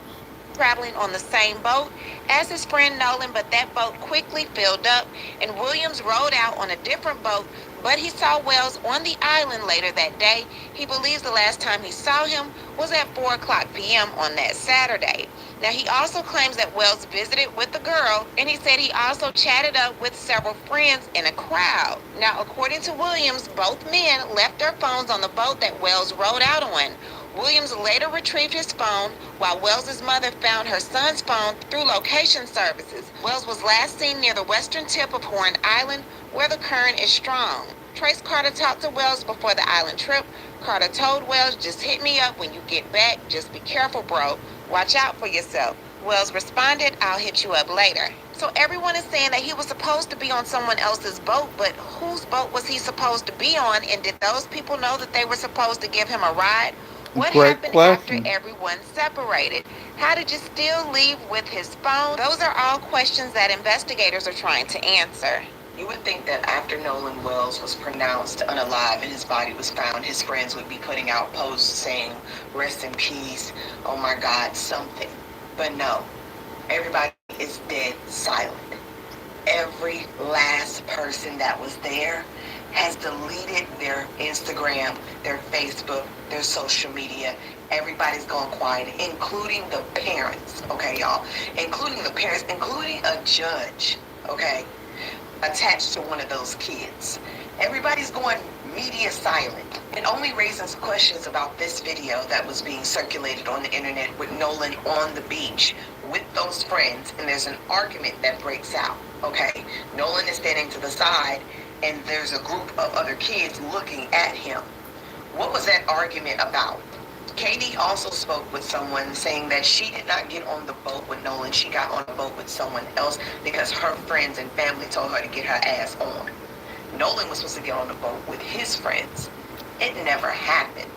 Traveling on the same boat as his friend Nolan, but that boat quickly filled up, and Williams rode out on a different boat, but he saw Wells on the island later that day. He believes the last time he saw him was at 4 o'clock p.m. on that Saturday. Now, he also claims that Wells visited with the girl, and he said he also chatted up with several friends in a crowd. Now, according to Williams, both men left their phones on the boat that Wells rode out on. Williams later retrieved his phone, while Wells' mother found her son's phone through location services. Wells was last seen near the western tip of Horn Island, where the current is strong. Trace Carter talked to Wells before the island trip. Carter told Wells, "Just hit me up when you get back. Just be careful, bro. Watch out for yourself." Wells responded, "I'll hit you up later." So everyone is saying that he was supposed to be on someone else's boat, but whose boat was he supposed to be on? And did those people know that they were supposed to give him a ride? What Great happened question. after everyone separated? How did you still leave with his phone? Those are all questions that investigators are trying to answer. You would think that after Nolan Wells was pronounced unalive and his body was found, his friends would be putting out posts saying, "Rest in peace, oh my God," something. But no, everybody is dead silent. Every last person that was there has deleted their Instagram, their Facebook, their social media. Everybody's gone quiet, including the parents, okay, y'all? Including the parents, including a judge, okay, attached to one of those kids. Everybody's going media silent. It only raises questions about this video that was being circulated on the internet with Nolan on the beach with those friends, and there's an argument that breaks out, okay? Nolan is standing to the side, and there's a group of other kids looking at him. What was that argument about? Katie also spoke with someone saying that she did not get on the boat with Nolan. She got on a boat with someone else because her friends and family told her to get her ass on. Nolan was supposed to get on the boat with his friends. It never happened.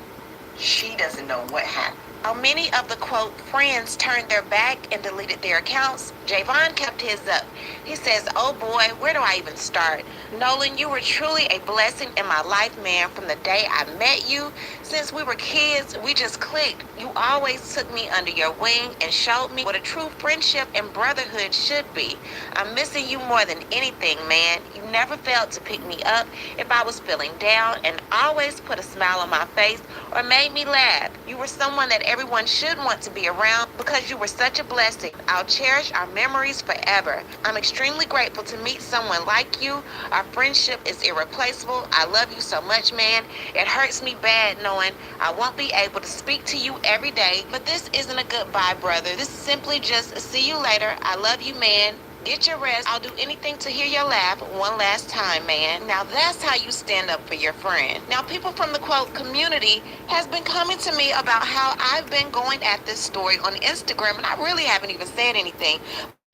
She doesn't know what happened. While many of the quote friends turned their back and deleted their accounts, Javon kept his up. He says, "Oh boy, where do I even start? Nolan, you were truly a blessing in my life, man. From the day I met you, since we were kids, we just clicked. You always took me under your wing and showed me what a true friendship and brotherhood should be. I'm missing you more than anything, man. You never failed to pick me up if I was feeling down and always put a smile on my face or made me laugh. You were someone that everyone should want to be around because you were such a blessing. I'll cherish our memories forever. I'm extremely grateful to meet someone like you. Our friendship is irreplaceable. I love you so much, man. It hurts me bad knowing I won't be able to speak to you every day, but this isn't a goodbye, brother. This is simply just a see you later. I love you, man. Get your rest. I'll do anything to hear your laugh one last time, man." Now that's how you stand up for your friend. Now people from the quote community has been coming to me about how I've been going at this story on Instagram, and I really haven't even said anything.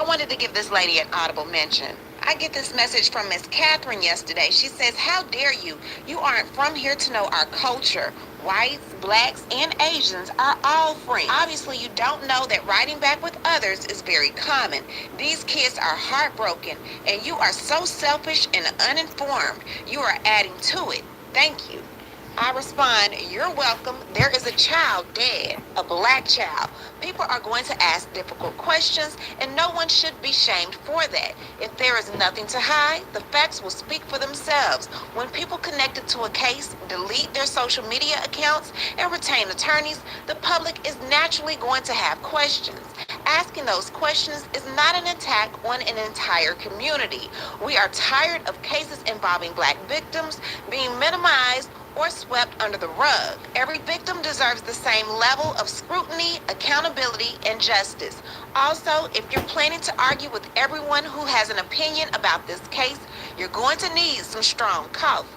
I wanted to give this lady an audible mention. I get this message from Miss Catherine yesterday. She says, "How dare you? You aren't from here to know our culture. Whites, blacks, and Asians are all friends. Obviously, you don't know that writing back with others is very common. These kids are heartbroken, and you are so selfish and uninformed. You are adding to it. Thank you." I respond, "You're welcome. There is a child dead, a black child. People are going to ask difficult questions, and no one should be shamed for that. If there is nothing to hide, the facts will speak for themselves. When people connected to a case delete their social media accounts and retain attorneys, the public is naturally going to have questions. Asking those questions is not an attack on an entire community. We are tired of cases involving black victims being minimized or swept under the rug. Every victim deserves the same level of scrutiny, accountability, and justice. Also, if you're planning to argue with everyone who has an opinion about this case, you're going to need some strong coffee."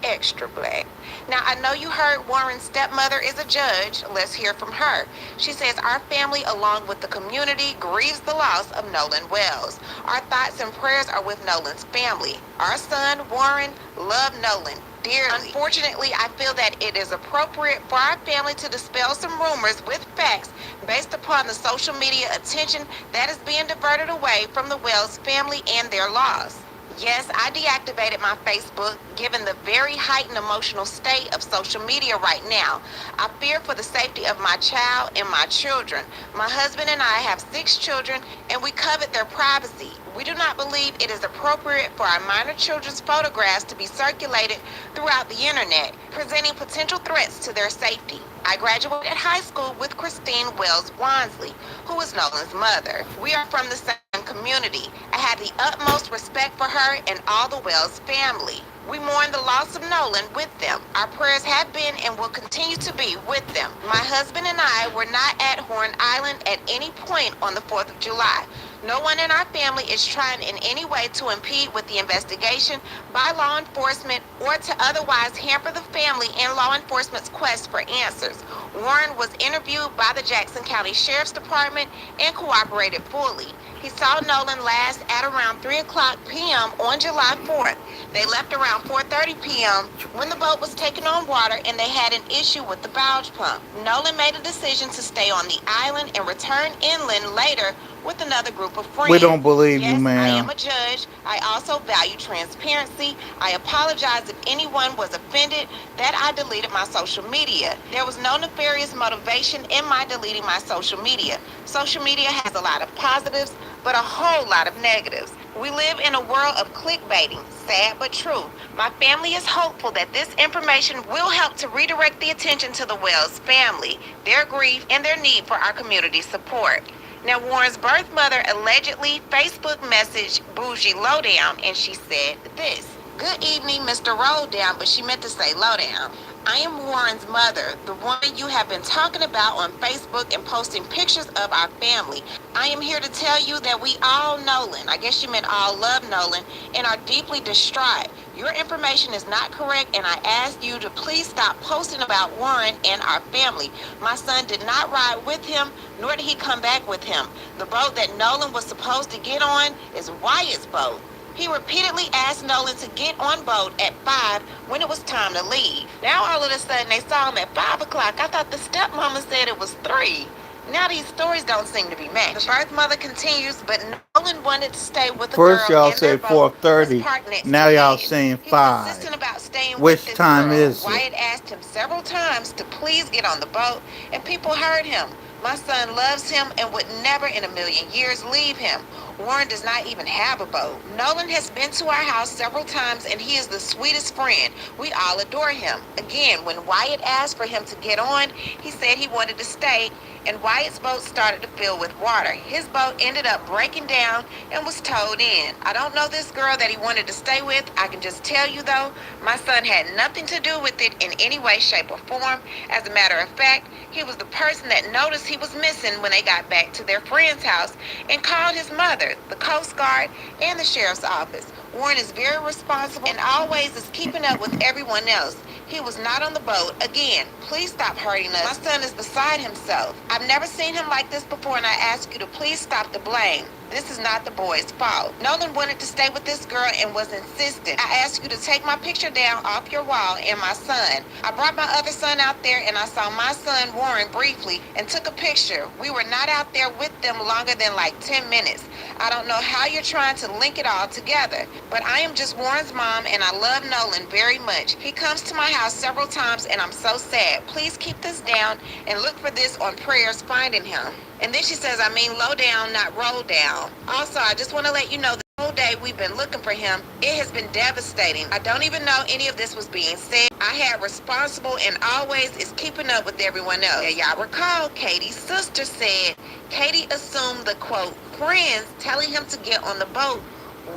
extra black. Now, I know you heard Warren's stepmother is a judge. Let's hear from her. She says our family, along with the community, grieves the loss of Nolan Wells. Our thoughts and prayers are with Nolan's family. Our son, Warren, loved Nolan dearly. Unfortunately, I feel that it is appropriate for our family to dispel some rumors with facts based upon the social media attention that is being diverted away from the Wells family and their loss. Yes, I deactivated my Facebook given the very heightened emotional state of social media right now. I fear for the safety of my child and my children. My husband and I have 6 children and we covet their privacy. We do not believe it is appropriate for our minor children's photographs to be circulated throughout the internet, presenting potential threats to their safety. I graduated high school with Christine Wells Wansley, who is Nolan's mother. We are from the same community. I have the utmost respect for her and all the Wells family. We mourn the loss of Nolan with them. Our prayers have been and will continue to be with them. My husband and I were not at Horn Island at any point on the 4th of July. No one in our family is trying in any way to impede with the investigation by law enforcement or to otherwise hamper the family and law enforcement's quest for answers. Warren was interviewed by the Jackson County Sheriff's Department and cooperated fully. He saw Nolan last at around 3 o'clock p.m. on July 4th. They left around 4:30 p.m. when the boat was taking on water and they had an issue with the bulge pump. Nolan made a decision to stay on the island and return inland later with another group of friends. We don't believe you, Yes, I ma'am. am a judge. I also value transparency. I apologize if anyone was offended that I deleted my social media. There was no nefarious motivation in my deleting my social media. Social media has a lot of positives, but a whole lot of negatives. We live in a world of clickbaiting, sad but true. My family is hopeful that this information will help to redirect the attention to the Wells family, their grief, and their need for our community support. Now, Warren's birth mother allegedly Facebook messaged Bougie Lowdown, and she said this. Good evening, Mr. Lowdown, but she meant to say Lowdown. I am Warren's mother, the woman you have been talking about on Facebook and posting pictures of our family. I am here to tell you that we all Nolan, I guess you meant all love Nolan, and are deeply distraught. Your information is not correct, and I ask you to please stop posting about Warren and our family. My son did not ride with him, nor did he come back with him. The boat that Nolan was supposed to get on is Wyatt's boat. He repeatedly asked Nolan to get on boat at 5 when it was time to leave. Now all of a sudden they saw him at 5 o'clock. I thought the stepmama said it was 3. Now these stories don't seem to be matched. The birth mother continues, but Nolan wanted to stay with the First girl y'all and their say boat 4:30. was parked next Now to y'all his. saying He's 5. insistent about staying Which with this time girl. is it? Wyatt asked him several times to please get on the boat, and people heard him. My son loves him and would never in a million years leave him. Warren does not even have a boat. Nolan has been to our house several times and he is the sweetest friend. We all adore him. Again, when Wyatt asked for him to get on, he said he wanted to stay, and Wyatt's boat started to fill with water. His boat ended up breaking down and was towed in. I don't know this girl that he wanted to stay with. I can just tell you though, my son had nothing to do with it in any way, shape, or form. As a matter of fact, he was the person that noticed he was missing when they got back to their friend's house and called his mother, the Coast Guard, and the sheriff's office. Warren is very responsible and always is keeping up with everyone else. He was not on the boat. Again, please stop hurting us. My son is beside himself. I've never seen him like this before, and I ask you to please stop the blame. This is not the boy's fault. Nolan wanted to stay with this girl and was insistent. I ask you to take my picture down off your wall and my son. I brought my other son out there and I saw my son Warren briefly and took a picture. We were not out there with them longer than like 10 minutes. I don't know how you're trying to link it all together, but I am just Warren's mom and I love Nolan very much. He comes to my house several times and I'm so sad. Please keep this down and look for this on prayers finding him. And then she says, I mean low down, not roll down. Also, I just want to let you know the whole day we've been looking for him, it has been devastating. I don't even know any of this was being said. I had responsible and always is keeping up with everyone else. And y'all recall, Katie's sister said Katie assumed the quote, friends telling him to get on the boat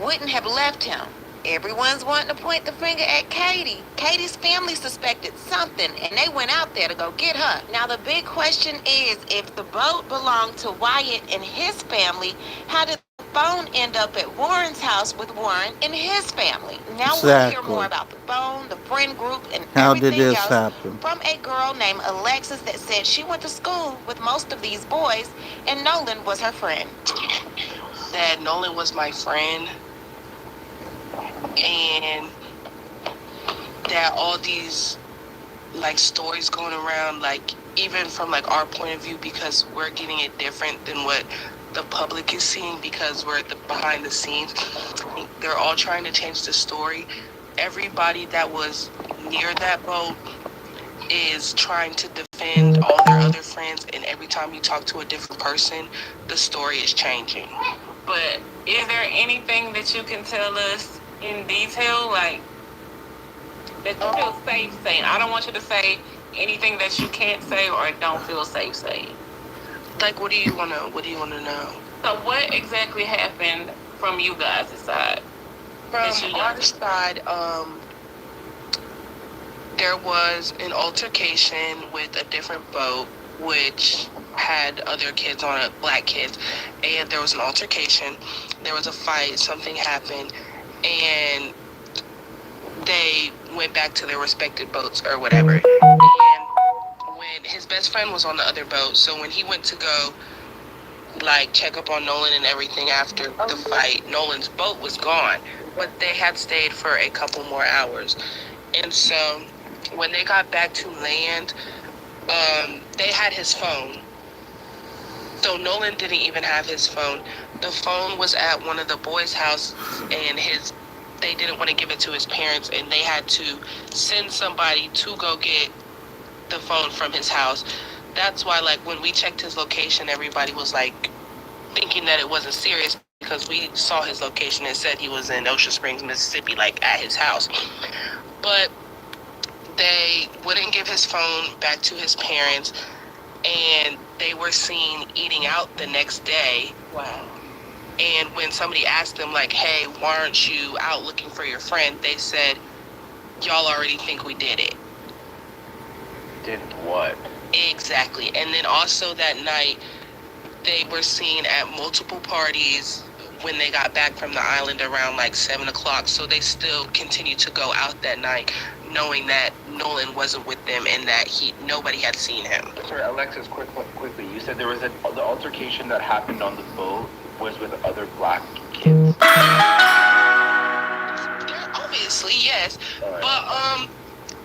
wouldn't have left him. Everyone's wanting to point the finger at Katie. Katie's family suspected something, and they went out there to go get her. Now, the big question is, if the boat belonged to Wyatt and his family, how did the phone end up at Warren's house with Warren and his family. Now we'll hear more Exactly. about the phone, the friend group, and How did everything this else happen? from a girl named Alexis that said she went to school with most of these boys and Nolan was her friend. That Nolan was my friend, and that all these like stories going around, like even from like our point of view, because we're getting it different than what the public is seeing because we're at the behind the scenes. They're all trying to change the story. Everybody that was near that boat is trying to defend all their other friends, and every time you talk to a different person, the story is changing. But is there anything that you can tell us in detail, like that you feel safe saying? I don't want you to say anything that you can't say or don't feel safe saying. Like, what do you wanna know? So what exactly happened from you guys' side? From our side, there was an altercation with a different boat, which had other kids on it, black kids, and there was an altercation. There was a fight. Something happened, and they went back to their respective boats or whatever. And when his best friend was on the other boat, so when he went to go like check up on Nolan and everything after the fight, Nolan's boat was gone, but they had stayed for a couple more hours. And so when they got back to land, they had his phone. So Nolan didn't even have his phone. The phone was at one of the boys' house, and they didn't want to give it to his parents, and they had to send somebody to go get the phone from his house. That's why, like, when we checked his location, everybody was like thinking that it wasn't serious because we saw his location and said he was in Ocean Springs, Mississippi, like at his house. But they wouldn't give his phone back to his parents, and they were seen eating out the next day. Wow. And when somebody asked them, like, hey, why aren't you out looking for your friend? They said, y'all already think we did it. Did what? Exactly. And then also that night, they were seen at multiple parties when they got back from the island around like 7 o'clock. So they still continued to go out that night, knowing that Nolan wasn't with them and that nobody had seen him. Sorry, Alexis, quickly. You said there was the altercation that happened on the boat was with other black kids. Obviously, yes. Right. But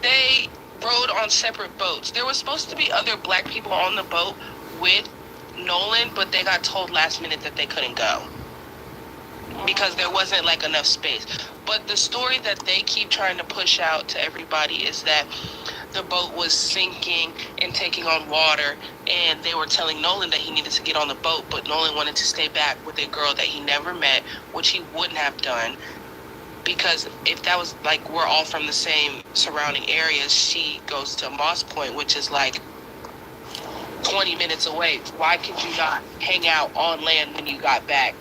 they rode on separate boats. There was supposed to be other black people on the boat with Nolan, but they got told last minute that they couldn't go because there wasn't like enough space. But the story that they keep trying to push out to everybody is that the boat was sinking and taking on water, and they were telling Nolan that he needed to get on the boat, but Nolan wanted to stay back with a girl that he never met, which he wouldn't have done, because if that was like we're all from the same surrounding areas, she goes to Moss Point, which is like 20 minutes away. Why could you not hang out on land when you got back?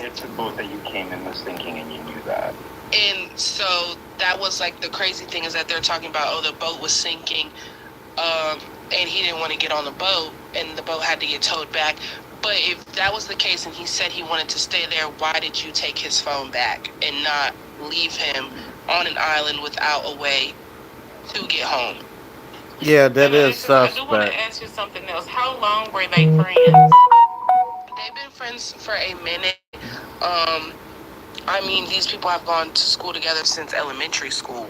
It's the boat that you came in was sinking and you knew that. And so that was like the crazy thing is that they're talking about, oh, the boat was sinking, and he didn't want to get on the boat, and the boat had to get towed back. But if that was the case and he said he wanted to stay there, why did you take his phone back and not leave him on an island without a way to get home? Yeah, that is I do want to suspect. ask you something else. How long were they friends? They've been friends for a minute. I mean, these people have gone to school together since elementary school.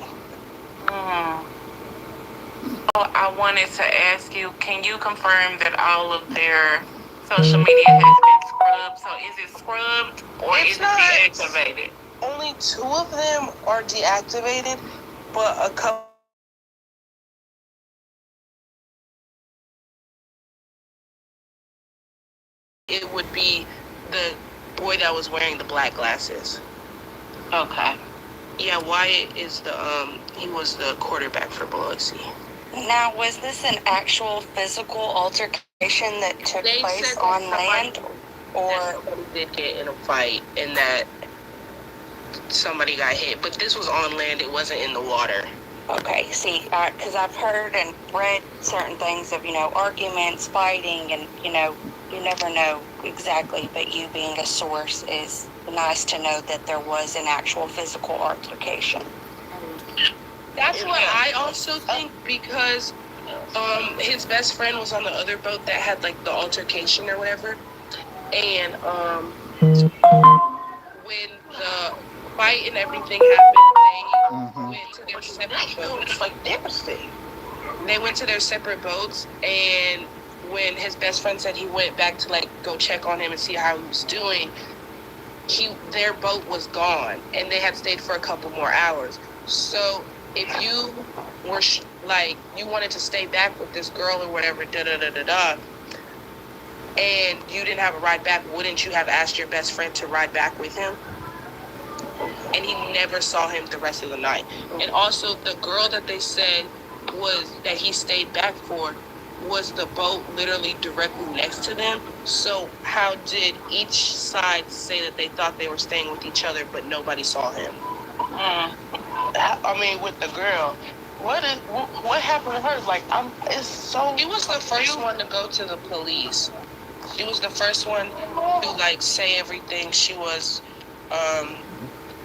So I wanted to ask you, can you confirm that all of their social media has been scrubbed? So is it scrubbed or It's is it not. deactivated? Only 2 of them are deactivated, but a couple it would be the boy that was wearing the black glasses. Okay. Yeah, Wyatt is he was the quarterback for Biloxi. Now, was this an actual physical altercation that took They place said that on somebody- land, or Somebody did get in a fight and that somebody got hit, but this was on land, it wasn't in the water. Okay, see, because I've heard and read certain things of, arguments, fighting, and, you never know exactly, but you being a source is nice to know that there was an actual physical altercation. That's what I also think, because his best friend was on the other boat that had like the altercation or whatever, and when the fight and everything happened, they went to their separate boats. Like devastating. They went to their separate boats, and when his best friend said he went back to like go check on him and see how he was doing, their boat was gone, and they had stayed for a couple more hours. So if you were you wanted to stay back with this girl or whatever, and you didn't have a ride back, wouldn't you have asked your best friend to ride back with him? And he never saw him the rest of the night. And also, the girl that they said that he stayed back for was the boat literally directly next to them. So how did each side say that they thought they were staying with each other, but nobody saw him? I mean, with the girl, what happened to her? Like, it's so. He was the first one to go to the police. She was the first one to say everything. She was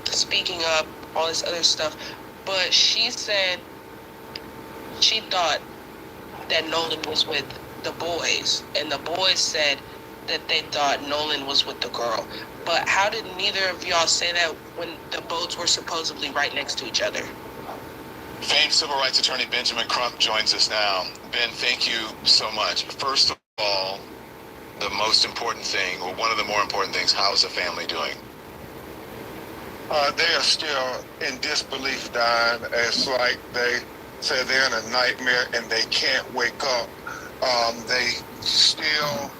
speaking up, all this other stuff. But she said she thought that Nolan was with the boys, and the boys said that they thought Nolan was with the girl. But how did neither of y'all say that when the boats were supposedly right next to each other? Famed civil rights attorney Benjamin Crump joins us now. Ben, thank you so much. First of all, the most important thing, or one of the more important things, how is the family doing? They are still in disbelief, Don. It's like they say they're in a nightmare and they can't wake up. They still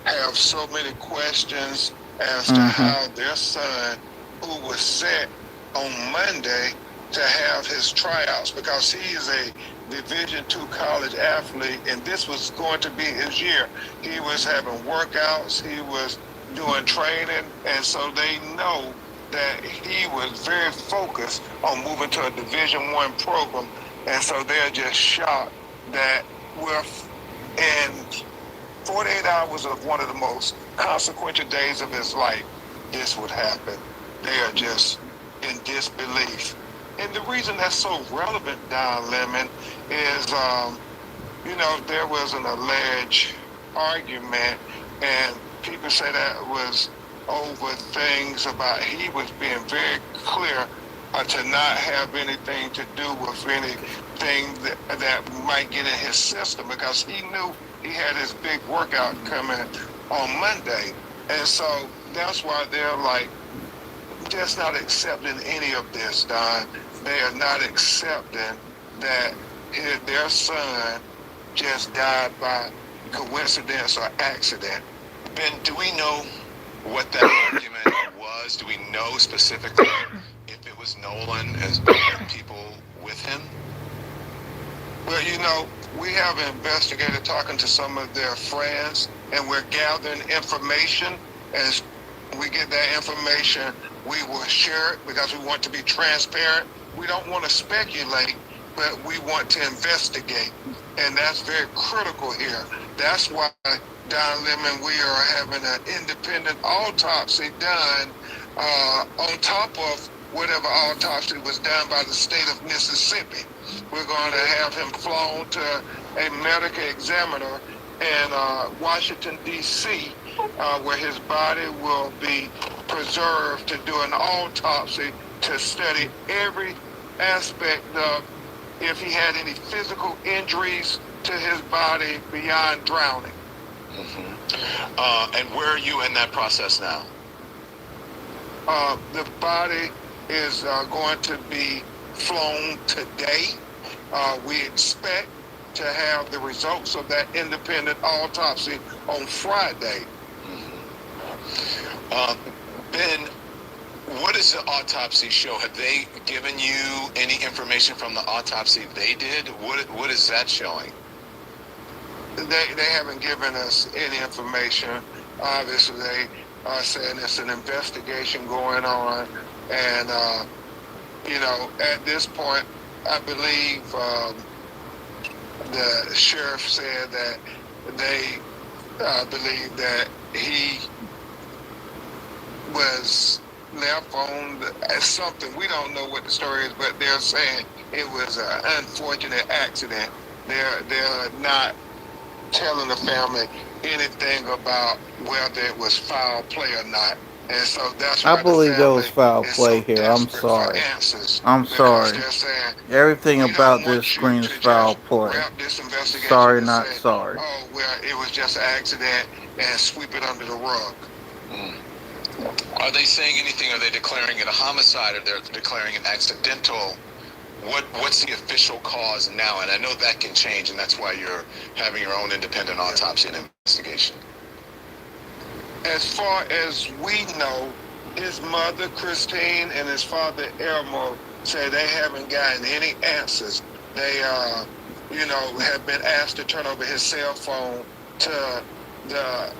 have so many questions as to how their son, who was set on Monday to have his tryouts, because he is a Division II college athlete, and this was going to be his year. He was having workouts, he was doing training, and so they know that he was very focused on moving to a Division I program, and so they're just shocked that in 48 hours of one of the most consequential days of his life, this would happen. They are just in disbelief. And the reason that's so relevant, Don Lemon, is, there was an alleged argument, and people say that was over things about he was being very clear to not have anything to do with anything that might get in his system, because he knew he had his big workout coming on Monday. And so that's why they're just not accepting any of this, Don. They are not accepting that their son just died by coincidence or accident. Ben, do we know what that argument was? Do we know specifically if it was Nolan as people with him? Well, we have an investigator talking to some of their friends, and we're gathering information. As we get that information, we will share it because we want to be transparent. We don't want to speculate, but we want to investigate. And that's very critical here. That's why, Don Lemon, we are having an independent autopsy done on top of whatever autopsy was done by the state of Mississippi. We're going to have him flown to a medical examiner in Washington, D.C., where his body will be preserved to do an autopsy to study every aspect of if he had any physical injuries to his body beyond drowning. And where are you in that process now? The body is going to be flown today. We expect to have the results of that independent autopsy on Friday. Ben, what does the autopsy show? Have they given you any information from the autopsy they did? What is that showing? They haven't given us any information. Obviously, they are saying it's an investigation going on. And, at this point, I believe the sheriff said that they believe that he was left on something. We don't know what the story is, but they're saying it was an unfortunate accident. They're not telling the family anything about whether it was foul play or not. And so that's I why the believe there was family foul is play so here. I'm desperate for sorry. answers I'm because sorry. they're saying, Everything we don't about this want you screams to foul just play. wrap this investigation Sorry, and not say, sorry. oh, well, it was just an accident and sweep it under the rug. Are they saying anything? Are they declaring it a homicide, or they're declaring it accidental? What's the official cause now? And I know that can change, and that's why you're having your own independent autopsy and investigation. As far as we know, his mother, Christine, and his father, Elmo, say they haven't gotten any answers. They, have been asked to turn over his cell phone to the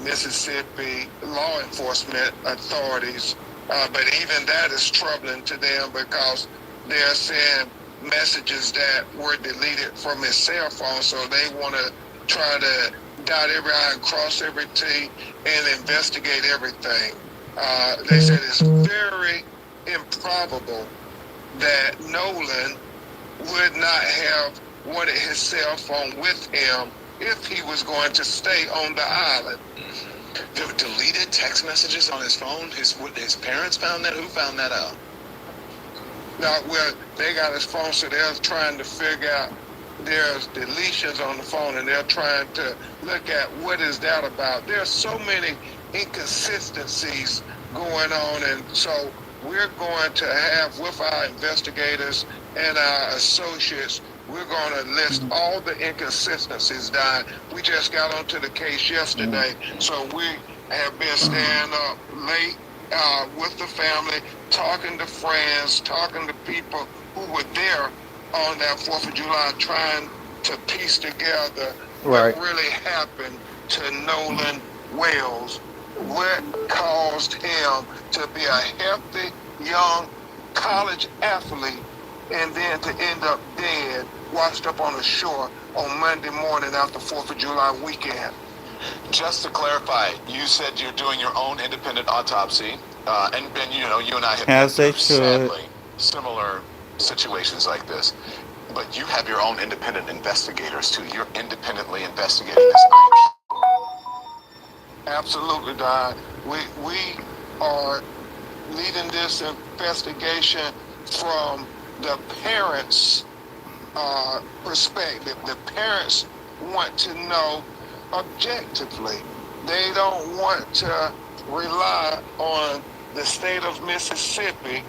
Mississippi law enforcement authorities. But even that is troubling to them because they're saying messages that were deleted from his cell phone. So they want to try to dot every I and cross every T and investigate everything. They said it's very improbable that Nolan would not have wanted his cell phone with him if he was going to stay on the island. The deleted text messages on his phone? His parents found that? Who found that out? Now, well, they got his phone, so they're trying to figure out there's deletions on the phone, and they're trying to look at what is that about. There's so many inconsistencies going on, and so we're going to have with our investigators and our associates, we're going to list all the inconsistencies down. We just got onto the case yesterday, so we have been staying up late with the family, talking to friends, talking to people who were there on that 4th of July, trying to piece together what really happened to Nolan Wells, what caused him to be a healthy, young college athlete and then to end up dead, washed up on the shore on Monday morning after 4th of July weekend. Just to clarify, you said you're doing your own independent autopsy, and Ben, you and I have As been they through, should. sadly, similar situations like this. But you have your own independent investigators too. You're independently investigating this. Absolutely, Don. We are leading this investigation from the parents' perspective. The parents want to know objectively. They don't want to rely on the state of Mississippi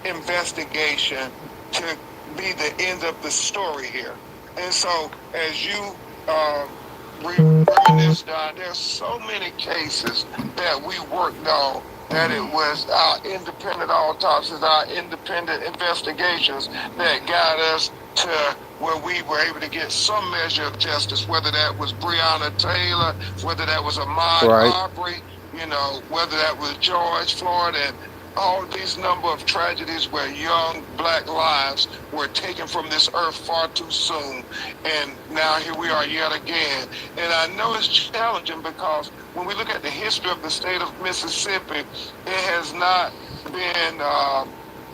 investigation to be the end of the story here. And so, as you reminisce, Don, there's so many cases that we worked on that it was our independent autopsies, our independent investigations that got us to where we were able to get some measure of justice, whether that was Breonna Taylor, whether that was Ahmaud Arbery, whether that was George Floyd, and all these number of tragedies where young black lives were taken from this earth far too soon. And now here we are yet again. And I know it's challenging because when we look at the history of the state of Mississippi, it has not been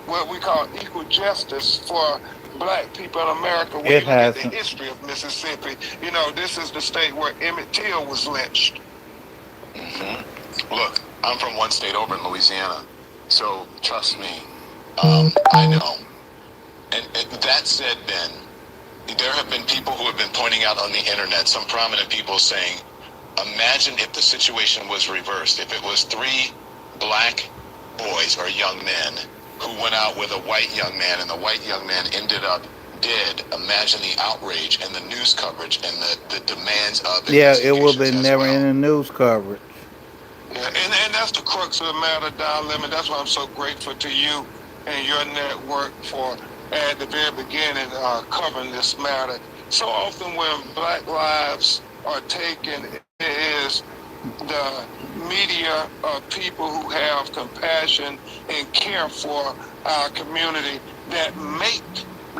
what we call equal justice for black people in America. When you look at the history of Mississippi, this is the state where Emmett Till was lynched. Look, I'm from one state over in Louisiana. So trust me, I know. And that said, Ben, there have been people who have been pointing out on the internet, some prominent people saying, imagine if the situation was reversed, if it was 3 black boys or young men who went out with a white young man and the white young man ended up dead. Imagine the outrage and the news coverage and the demands of it would have been never in the news coverage. Yeah, and that's the crux of the matter, Don Lemon. That's why I'm so grateful to you and your network for, at the very beginning, covering this matter. So often when black lives are taken, it is the media of people who have compassion and care for our community that make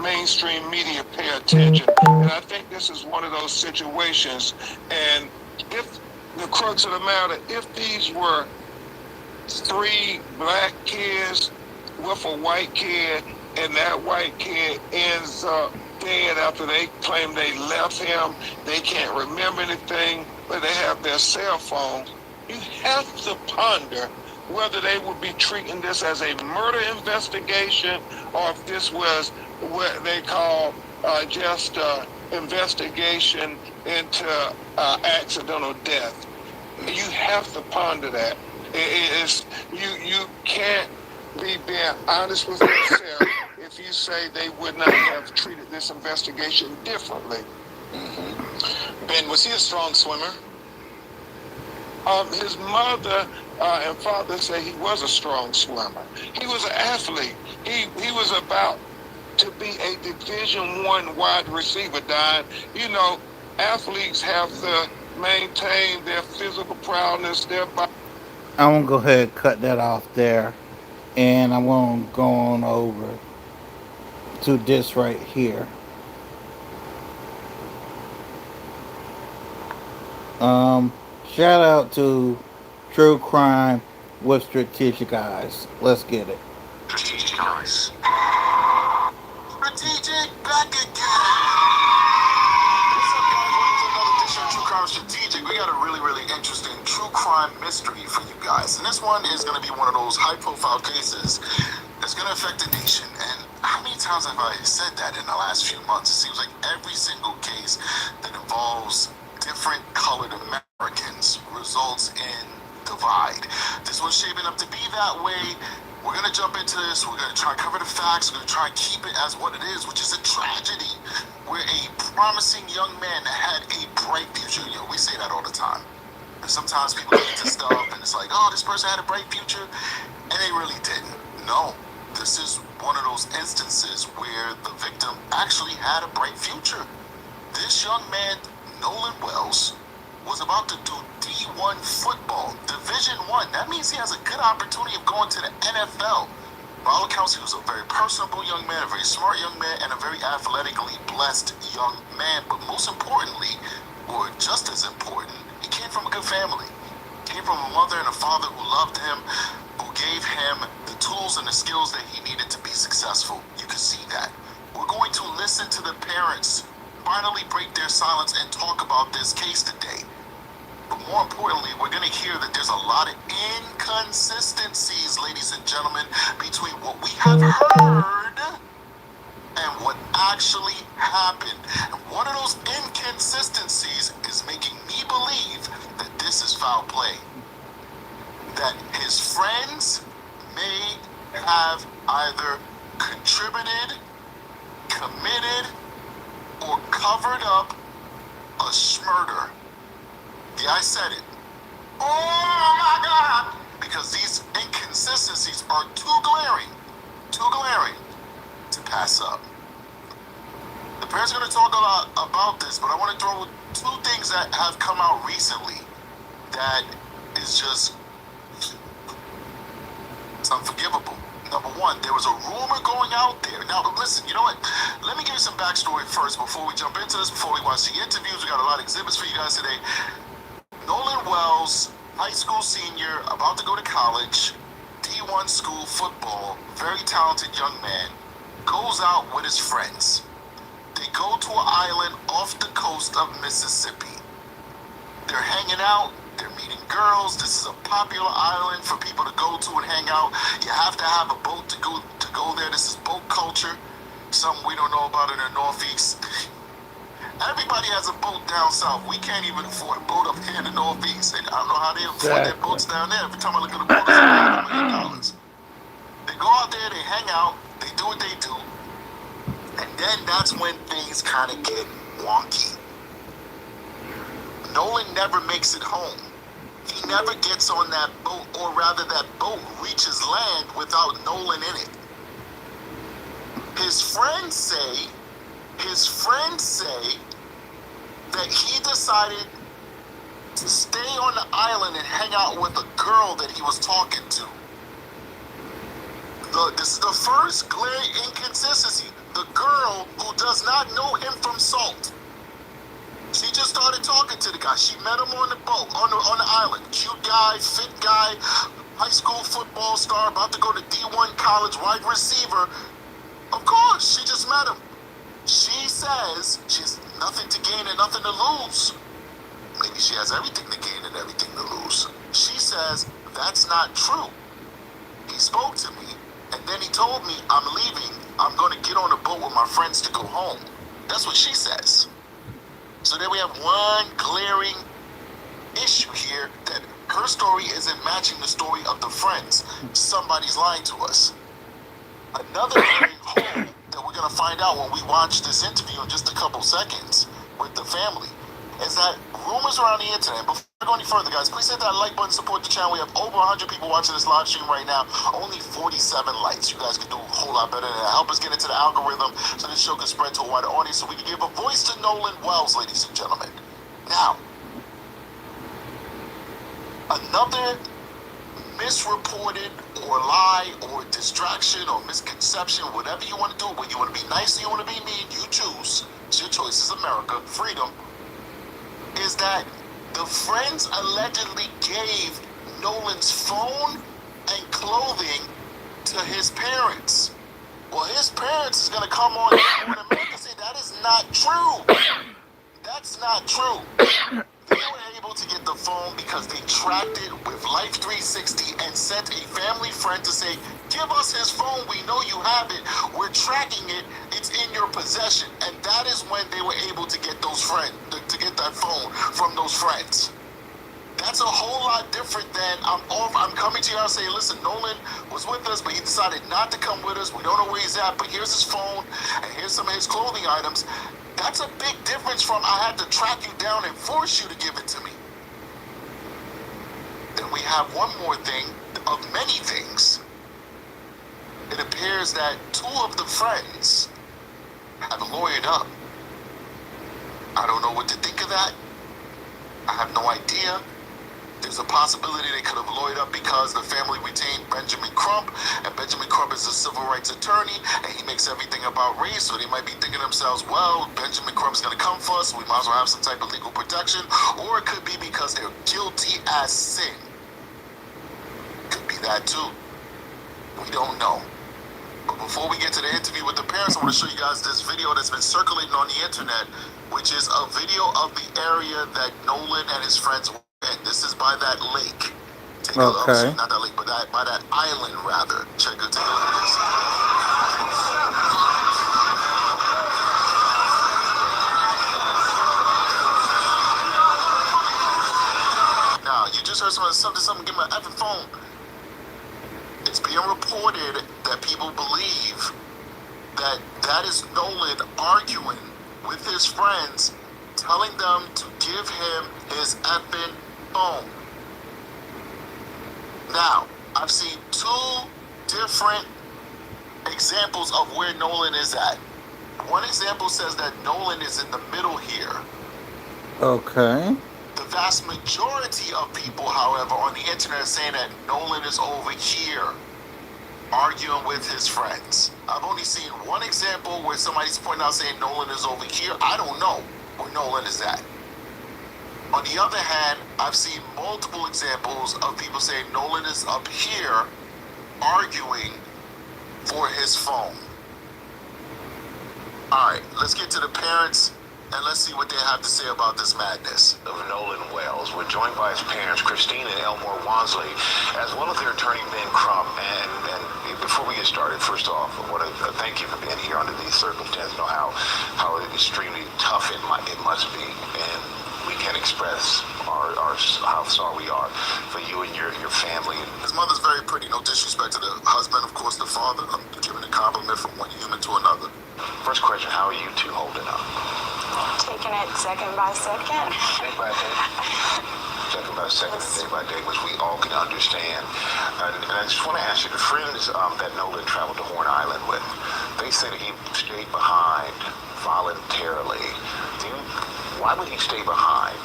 mainstream media pay attention. And I think this is one of those situations. And if the crux of the matter, if these were 3 black kids with a white kid, and that white kid ends up dead after they claim they left him, they can't remember anything, but they have their cell phone, you have to ponder whether they would be treating this as a murder investigation or if this was what they call just investigation into accidental death. You have to ponder that. You can't be being honest with yourself if you say they would not have treated this investigation differently. Ben, was he a strong swimmer? His mother and father say he was a strong swimmer. He was an athlete. He was about to be a Division I wide receiver, Don. You know, athletes have to maintain their physical prowess, their body. I'm gonna go ahead and cut that off there, and I'm gonna go on over to this right here. Um, Shout out to True Crime with Strategic Eyes. Let's get it. Strategic Eyes. Strategic back again. What's up, guys? Welcome to another edition of True Crime Strategic. We got a really, really interesting true crime mystery for you guys. And this one is going to be one of those high-profile cases that's going to affect the nation. And how many times have I said that in the last few months? It seems like every single case that involves different colored Americans results in divide. This one's shaping up to be that way. We're going to jump into this. We're going to try and cover the facts. We're going to try and keep it as what it is, which is a tragedy where a promising young man that had a bright future. You know, we say that all the time. And sometimes people get into stuff and it's like, oh, this person had a bright future, and they really didn't. No, this is one of those instances where the victim actually had a bright future. This young man, Nolan Wells, was about to do D1 football, Division I. That means he has a good opportunity of going to the NFL. By all accounts, he was a very personable young man, a very smart young man, and a very athletically blessed young man. But most importantly, or just as important, he came from a good family. He came from a mother and a father who loved him, who gave him the tools and the skills that he needed to be successful. You can see that. We're going to listen to the parents finally break their silence and talk about this case today. But more importantly, we're going to hear that there's a lot of inconsistencies, ladies and gentlemen, between what we have heard and what actually happened. And one of those inconsistencies is making me believe that this is foul play. That his friends may have either contributed, committed, or covered up a smurder. Yeah, I said it. Oh my God! Because these inconsistencies are too glaring to pass up. The parents are going to talk a lot about this, but I want to throw 2 things that have come out recently that is just, it's unforgivable. Number 1, there was a rumor going out there. Now, listen, you know what? Let me give you some backstory first before we jump into this, before we watch the interviews. We got a lot of exhibits for you guys today. Nolan Wells, high school senior, about to go to college, D1 school football, very talented young man, goes out with his friends. They go to an island off the coast of Mississippi. They're hanging out, they're meeting girls. This is a popular island for people to go to and hang out. You have to have a boat to go there. This is boat culture, something we don't know about in the Northeast. Everybody has a boat down south. We can't even afford a boat up here in the Northeast. And I don't know how they afford their boats down there. Every time I look at a boat, it's like $1 million. They go out there, they hang out, they do what they do. And then that's when things kind of get wonky. Nolan never makes it home. He never gets on that boat, or rather that boat reaches land without Nolan in it. His friends say that he decided to stay on the island and hang out with a girl that he was talking to. This is the first glaring inconsistency. the girl who does not know him from salt. She just started talking to the guy. She met him on the boat, on the island. Cute guy, fit guy, high school football star, about to go to D1 college, wide receiver. Of course, she just met him. She says she has nothing to gain and nothing to lose. Maybe she has everything to gain and everything to lose. She says that's not true. He spoke to me, and then he told me I'm leaving. I'm going to get on a boat with my friends to go home. That's what she says. So then we have one glaring issue here that her story isn't matching the story of the friends. Somebody's lying to us. Another glaring hole that we're going to find out when we watch this interview in just a couple seconds with the family is that rumors around the internet. Before we go any further, guys, please hit that like button, support the channel. We have over 100 people watching this live stream right now. Only 47 likes. You guys can do a whole lot better than that. Help us get into the algorithm so this show can spread to a wider audience so we can give a voice to Nolan Wells, ladies and gentlemen. Now, another misreported or lie or distraction or misconception, whatever you want to do, whether you want to be nice or you want to be mean, you choose. It's your choice. It's America. Freedom. Is that the friends allegedly gave Nolan's phone and clothing to his parents. Well, his parents is going to come on and say that is not true. That's not true. They were able to get the phone because they tracked it with Life 360 and sent a family friend to say, give us his phone. We know you have it. We're tracking it. It's in your possession. And that is when they were able to get those friends, to get that phone from those friends. That's a whole lot different than I'm coming to you and saying, listen, Nolan was with us, but he decided not to come with us. We don't know where he's at, but here's his phone and here's some of his clothing items. That's a big difference from I had to track you down and force you to give it to me. Then we have one more thing of many things. It appears that two of the friends have lawyered up. I don't know what to think of that. I have no idea. There's a possibility they could have lawyered up because the family retained Benjamin Crump, and Benjamin Crump is a civil rights attorney, and he makes everything about race, so they might be thinking to themselves, well, Benjamin Crump's going to come for us, so we might as well have some type of legal protection, or it could be because they're guilty as sin. Could be that too. We don't know. But before we get to the interview with the parents, I want to show you guys this video that's been circulating on the internet, which is a video of the area that Nolan and his friends were in. This is by that lake. Take a look. Not that lake, but by that island, rather. Take a look at this. Now, you just heard something, give me an effing phone. It's being reported that people believe that that is Nolan arguing with his friends, telling them to give him his effing phone. Now, I've seen two different examples of where Nolan is at. One example says that Nolan is in the middle here. Okay. The vast majority of people, however, on the internet are saying that Nolan is over here, arguing with his friends. I've only seen one example where somebody's pointing out saying Nolan is over here. I don't know where Nolan is at. On the other hand, I've seen multiple examples of people saying Nolan is up here arguing for his phone. All right, let's get to the parents and let's see what they have to say about this madness. Of Nolan Wells. We're joined by his parents, Christine and Elmore Wansley, as well as their attorney, Ben Crump. And before we get started, first off, I want to thank you for being here under these circumstances. I know how extremely tough it must be. And we can express how sorry we are for you and your family. His mother's very pretty, no disrespect to the husband, of course, the father. I'm giving a compliment from one human to another. First question, how are you two holding up? Taking it second by second. Day by day. Second by second, day by day, which we all can understand. And I just want to ask you, the friends that Nolan traveled to Horn Island with, they say that he stayed behind voluntarily. Why would he stay behind?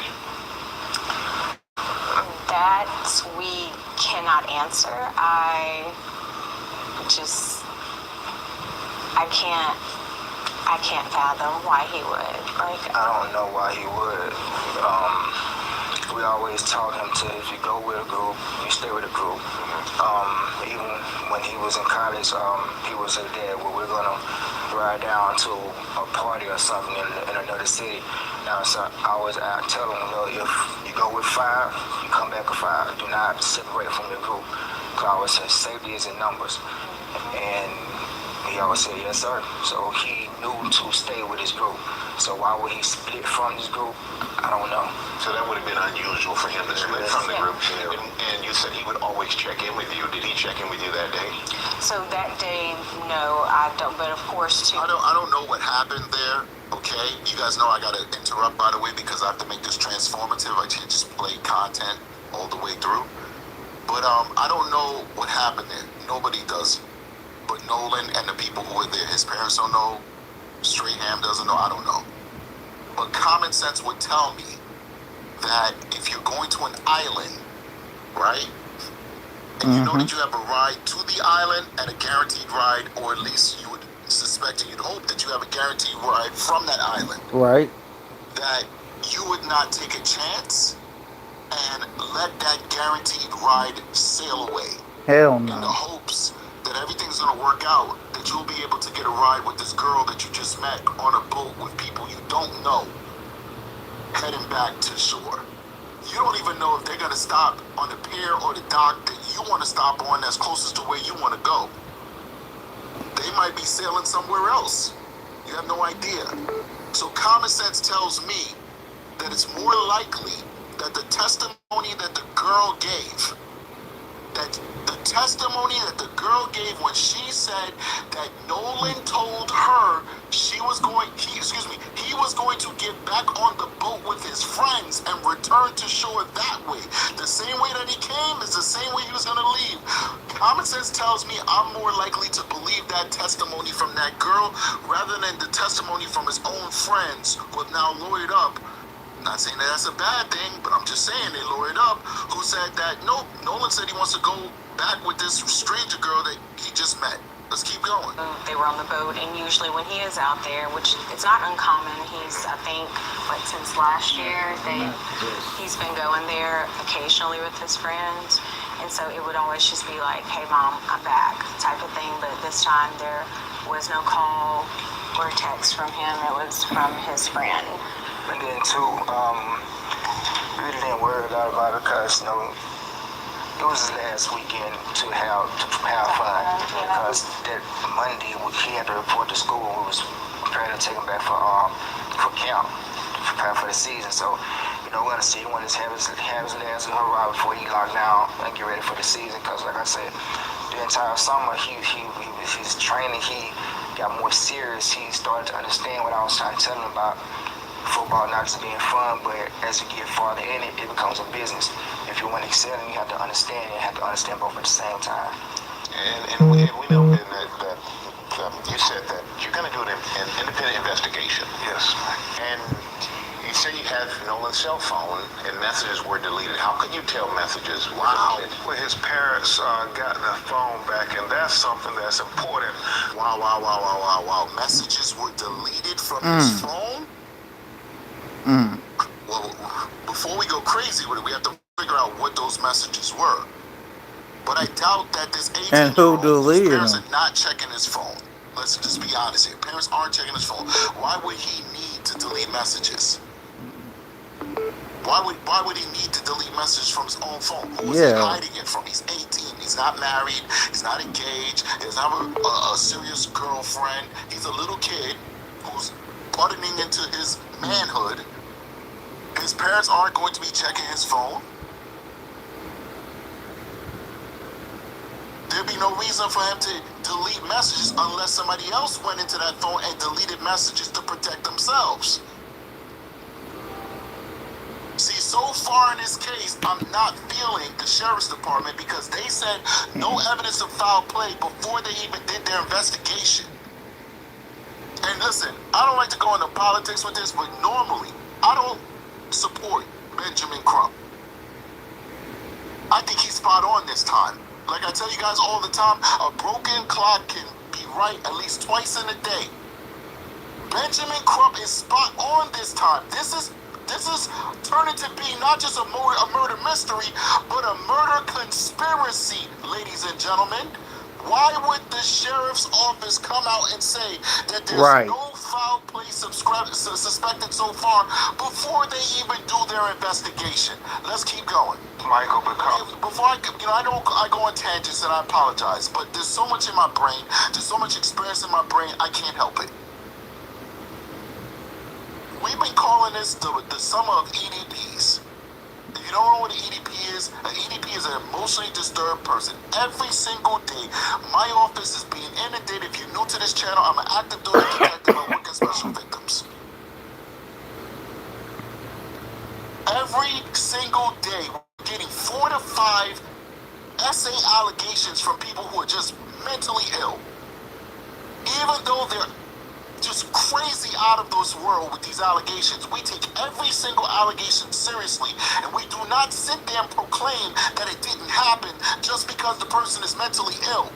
That we cannot answer. I can't I can't fathom why he would. Like, I don't know why he would. We always taught him to, if you go with a group, you stay with a group. Even when he was in college, he would say, Dad, well, we're going to ride down to a party or something in another city. Now, so I tell him, if you go with 5, you come back with 5. Do not separate from your group. Because I always say safety is in numbers. And he always said, yes, sir. So he knew to stay with his group. So why would he split from his group? I don't know. So that would have been unusual for him to split from the group. And you said he would always check in with you. Did he check in with you that day? so that day, no, I don't. But of course, too. I don't know what happened there. Okay, you guys know I gotta interrupt, by the way, because I have to make this transformative. I can't just play content all the way through. But I don't know what happened there. Nobody does. But Nolan and the people who were there, his parents don't know. Strahan doesn't know. I don't know. But common sense would tell me that if you're going to an island, right, and you know that you have a ride to the island and a guaranteed ride, or at least you would suspect and you'd hope that you have a guaranteed ride from that island, Right. that you would not take a chance and let that guaranteed ride sail away Hell in the no. hopes that everything's going to work out, that you'll be able to get a ride with this girl that you just met on a boat with people you don't know heading back to shore. You don't even know if they're going to stop on the pier or the dock that you want to stop on that's closest to where you want to go. They might be sailing somewhere else. You have no idea. So common sense tells me that it's more likely that the testimony that the girl gave, when she said that Nolan told her he was going to get back on the boat with his friends and return to shore that way. The same way that he came is the same way he was going to leave. Common sense tells me I'm more likely to believe that testimony from that girl rather than the testimony from his own friends who have now lawyered up. Not saying that that's a bad thing, but I'm just saying they lawyered up, who said that, nope, Nolan said he wants to go back with this stranger girl that he just met. Let's keep going. They were on the boat, and usually when he is out there, which it's not uncommon, he's, I think, since last year, he's been going there occasionally with his friends, and so it would always just be like, hey, Mom, I'm back, type of thing, but this time there was no call or text from him. It was from his friend. And then too, really didn't worry about it because, it was his last weekend to have fun. Because that Monday he had to report to school. We was preparing to take him back for camp, to prepare for the season. So, we're gonna see him when he have his last hurrah before he locked down and get ready for the season. Because, like I said, the entire summer his training, he got more serious. He started to understand what I was trying to tell him about. Football not just being fun, but as you get farther in it, it becomes a business. If you want to excel, you have to understand it. You have to understand both at the same time. And we know that you said that you're going to do an independent investigation. Yes. And you say you have Nolan's cell phone and messages were deleted. How can you tell messages were deleted? Well, his parents got the phone back, and that's something that's important. Wow. Messages were deleted from his phone? Well, before we go crazy with it, we have to figure out what those messages were. But I doubt that this 18-year-old whose parents are not checking his phone. Let's just be honest here. Parents aren't checking his phone. Why would he need to delete messages? Why would he need to delete messages from his own phone? Who is he hiding it from? He's 18. He's not married. He's not engaged. He doesn't have a serious girlfriend. He's a little kid who's budding into his manhood. His parents aren't going to be checking his phone. There'd be no reason for him to delete messages unless somebody else went into that phone and deleted messages to protect themselves. See, so far in this case, I'm not feeling the sheriff's department because they said no evidence of foul play before they even did their investigation. And listen, I don't like to go into politics with this, but normally I don't support Benjamin Crump. I think he's spot on this time. Like I tell you guys all the time, a broken clock can be right at least twice in a day. Benjamin Crump is spot on this time. This is turning to be not just a murder mystery, but a murder conspiracy, ladies and gentlemen. Why would the sheriff's office come out and say that there's no foul play suspected so far before they even do their investigation? Let's keep going. Michael, because Before I go on tangents and I apologize, but there's so much in my brain, there's so much experience in my brain, I can't help it. We've been calling this the summer of EDPs. If you don't know what an EDP is, an EDP is an emotionally disturbed person. Every single day, my office is being inundated. If you're new to this channel, I'm an active duty detective. I work in special victims. Every single day, we're getting 4 to 5 essay allegations from people who are just mentally ill. Even though they're just crazy out of this world with these allegations, we take every single allegation seriously, and we do not sit there and proclaim that it didn't happen just because the person is mentally ill.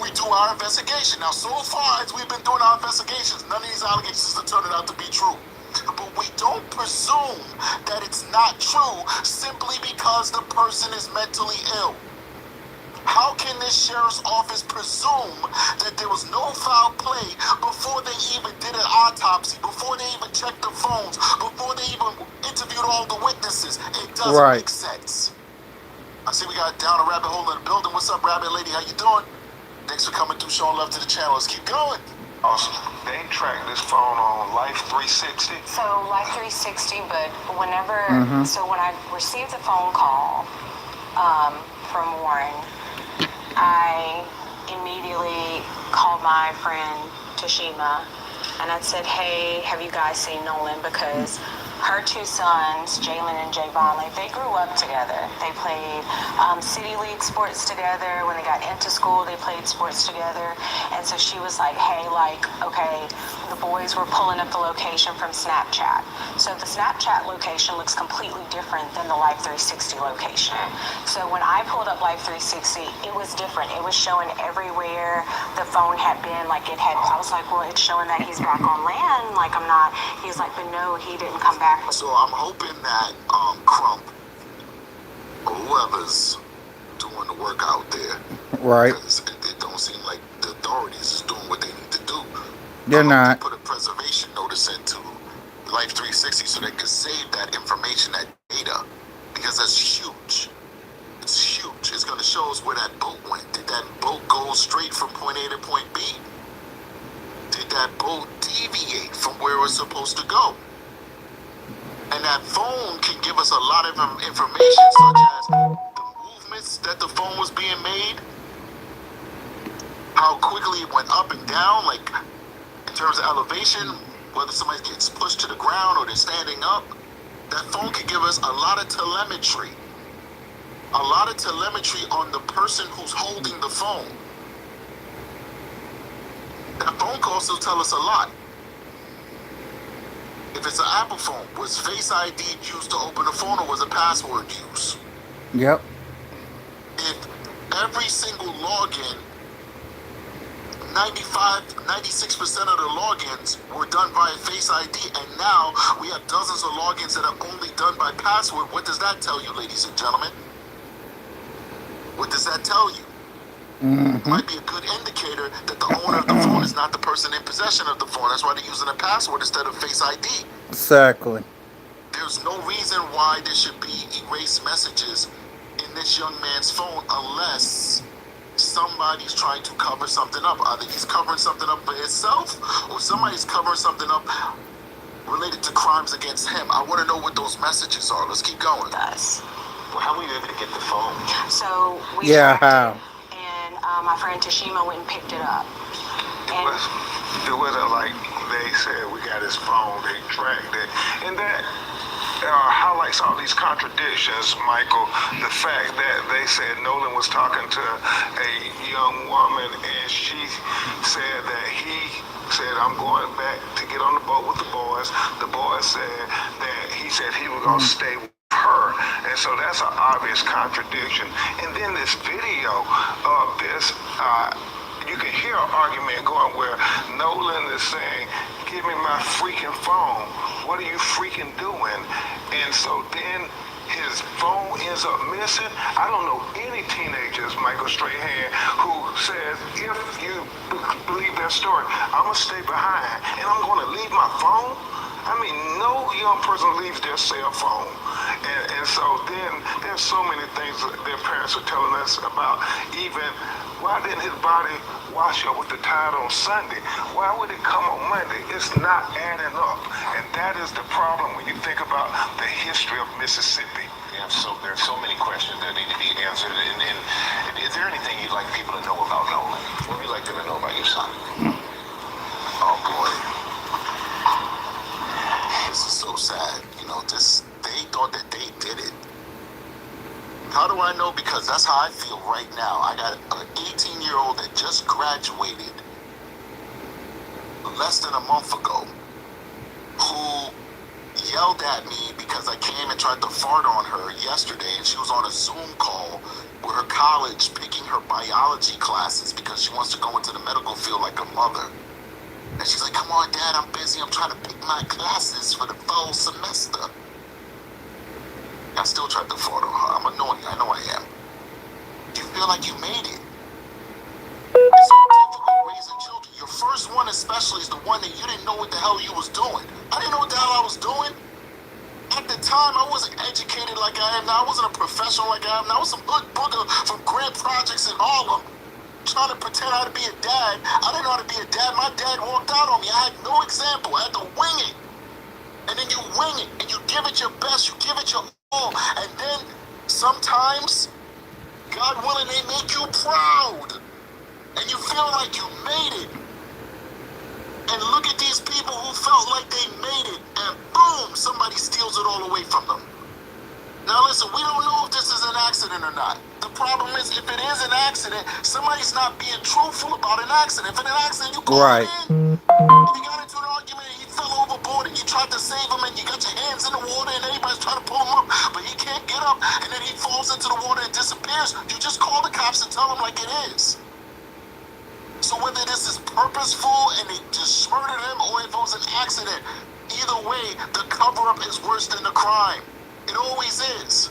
We do our investigation. Now, so far as we've been doing our investigations, none of these allegations are turning out to be true. But we don't presume that it's not true simply because the person is mentally ill. How can this sheriff's office presume that there was no foul play before they even did an autopsy, before they even checked the phones, before they even interviewed all the witnesses? It doesn't make sense. I see we got down a rabbit hole in the building. What's up, rabbit lady? How you doing? Thanks for coming through, showing love to the channel. Let's keep going. awesome. They tracked this phone on Life 360. So Life 360, but whenever, so when I received the phone call from Warren, I immediately called my friend Tashima and I said, hey, have you guys seen Nolan? Because her two sons, Jalen and Javon, like, they grew up together. They played City League sports together. When they got into school, they played sports together. And so she was like, hey, like, okay, the boys were pulling up the location from Snapchat. So the Snapchat location looks completely different than the Life 360 location. So when I pulled up Life 360, it was different. It was showing everywhere the phone had been. Like, it had, I was like, well, it's showing that he's back on land. Like, I'm not, he's like, but no, he didn't come back. So I'm hoping that Crump or whoever's doing the work out there, right? Because it don't seem like the authorities is doing what they need to do. They're not. Put a preservation notice into Life 360 so they can save that information, that data, because that's huge. It's huge. It's going to show us where that boat went. Did that boat go straight from point A to point B? Did that boat deviate from where it was supposed to go? And that phone can give us a lot of information, such as the movements that the phone was being made, how quickly it went up and down, like in terms of elevation, whether somebody gets pushed to the ground or they're standing up. That phone can give us a lot of telemetry. A lot of telemetry on the person who's holding the phone. That phone call will tell us a lot. If it's an Apple phone, was Face ID used to open the phone or was a password used? Yep. If every single login, 96% of the logins were done by Face ID, and now we have dozens of logins that are only done by password, what does that tell you, ladies and gentlemen? What does that tell you? It might be a good indicator that the owner of the phone is not the person in possession of the phone. That's why they're using a password instead of Face ID. Exactly. There's no reason why there should be erased messages in this young man's phone unless somebody's trying to cover something up. Either he's covering something up for himself or somebody's covering something up related to crimes against him. I want to know what those messages are. Let's keep going. Well, how were you able to get the phone? So we how? And my friend Tashima went and picked it up. It wasn't like they said we got his phone, they tracked it. And that highlights all these contradictions, Michael. The fact that they said Nolan was talking to a young woman and she said that he said, I'm going back to get on the boat with the boys. The boys said that he said he was going to stay with her. And so that's an obvious contradiction. And then this video of this you can hear an argument going where Nolan is saying, "Give me my freaking phone. What are you freaking doing?" And so then his phone ends up missing. I don't know any teenagers, Michael Strahan, who says, if you believe their story, I'm going to stay behind and I'm going to leave my phone. I mean, no young person leaves their cell phone. And so then there's so many things that their parents are telling us about. Even, why didn't his body wash up with the tide on Sunday? Why would it come on Monday? It's not adding up. And that is the problem when you think about the history of Mississippi. Yeah, so there's so many questions that need to be answered. And is there anything you'd like people to know about Nolan? What would you like them to know about your son? Oh boy, this is so sad. You know, they thought that they did it. How do I know? Because that's how I feel right now. I got an 18-year-old that just graduated less than a month ago who yelled at me because I came and tried to fart on her yesterday, and she was on a Zoom call with her college picking her biology classes because she wants to go into the medical field like her mother. And she's like, "Come on, Dad, I'm busy. I'm trying to pick my classes for the fall semester." I still tried to fart on her. I'm annoying. I know I am. Do you feel like you made it? It's so difficult raising children. Your first one especially is the one that you didn't know what the hell you was doing. I didn't know what the hell I was doing. At the time, I wasn't educated like I am now. I wasn't a professional like I am now. I was some hood booger from Grant Projects in Harlem trying to pretend how to be a dad. I didn't know how to be a dad. My dad walked out on me. I had no example. I had to wing it. And then you wing it, and you give it your best. You give it your all. And then sometimes, God willing, they make you proud. And you feel like you made it. And look at these people who felt like they made it, and boom, somebody steals it all away from them. Now listen, we don't know if this is an accident or not. The problem is, if it is an accident, somebody's not being truthful about an accident. If it's an accident, you call Right. him in. If you got into an argument and he fell overboard and you tried to save him and you got your hands in the water and everybody's trying to pull him up, but he can't get up and then he falls into the water and disappears, you just call the cops and tell them like it is. So whether this is purposeful and they just murdered him or if it was an accident, either way, the cover-up is worse than the crime. It always is.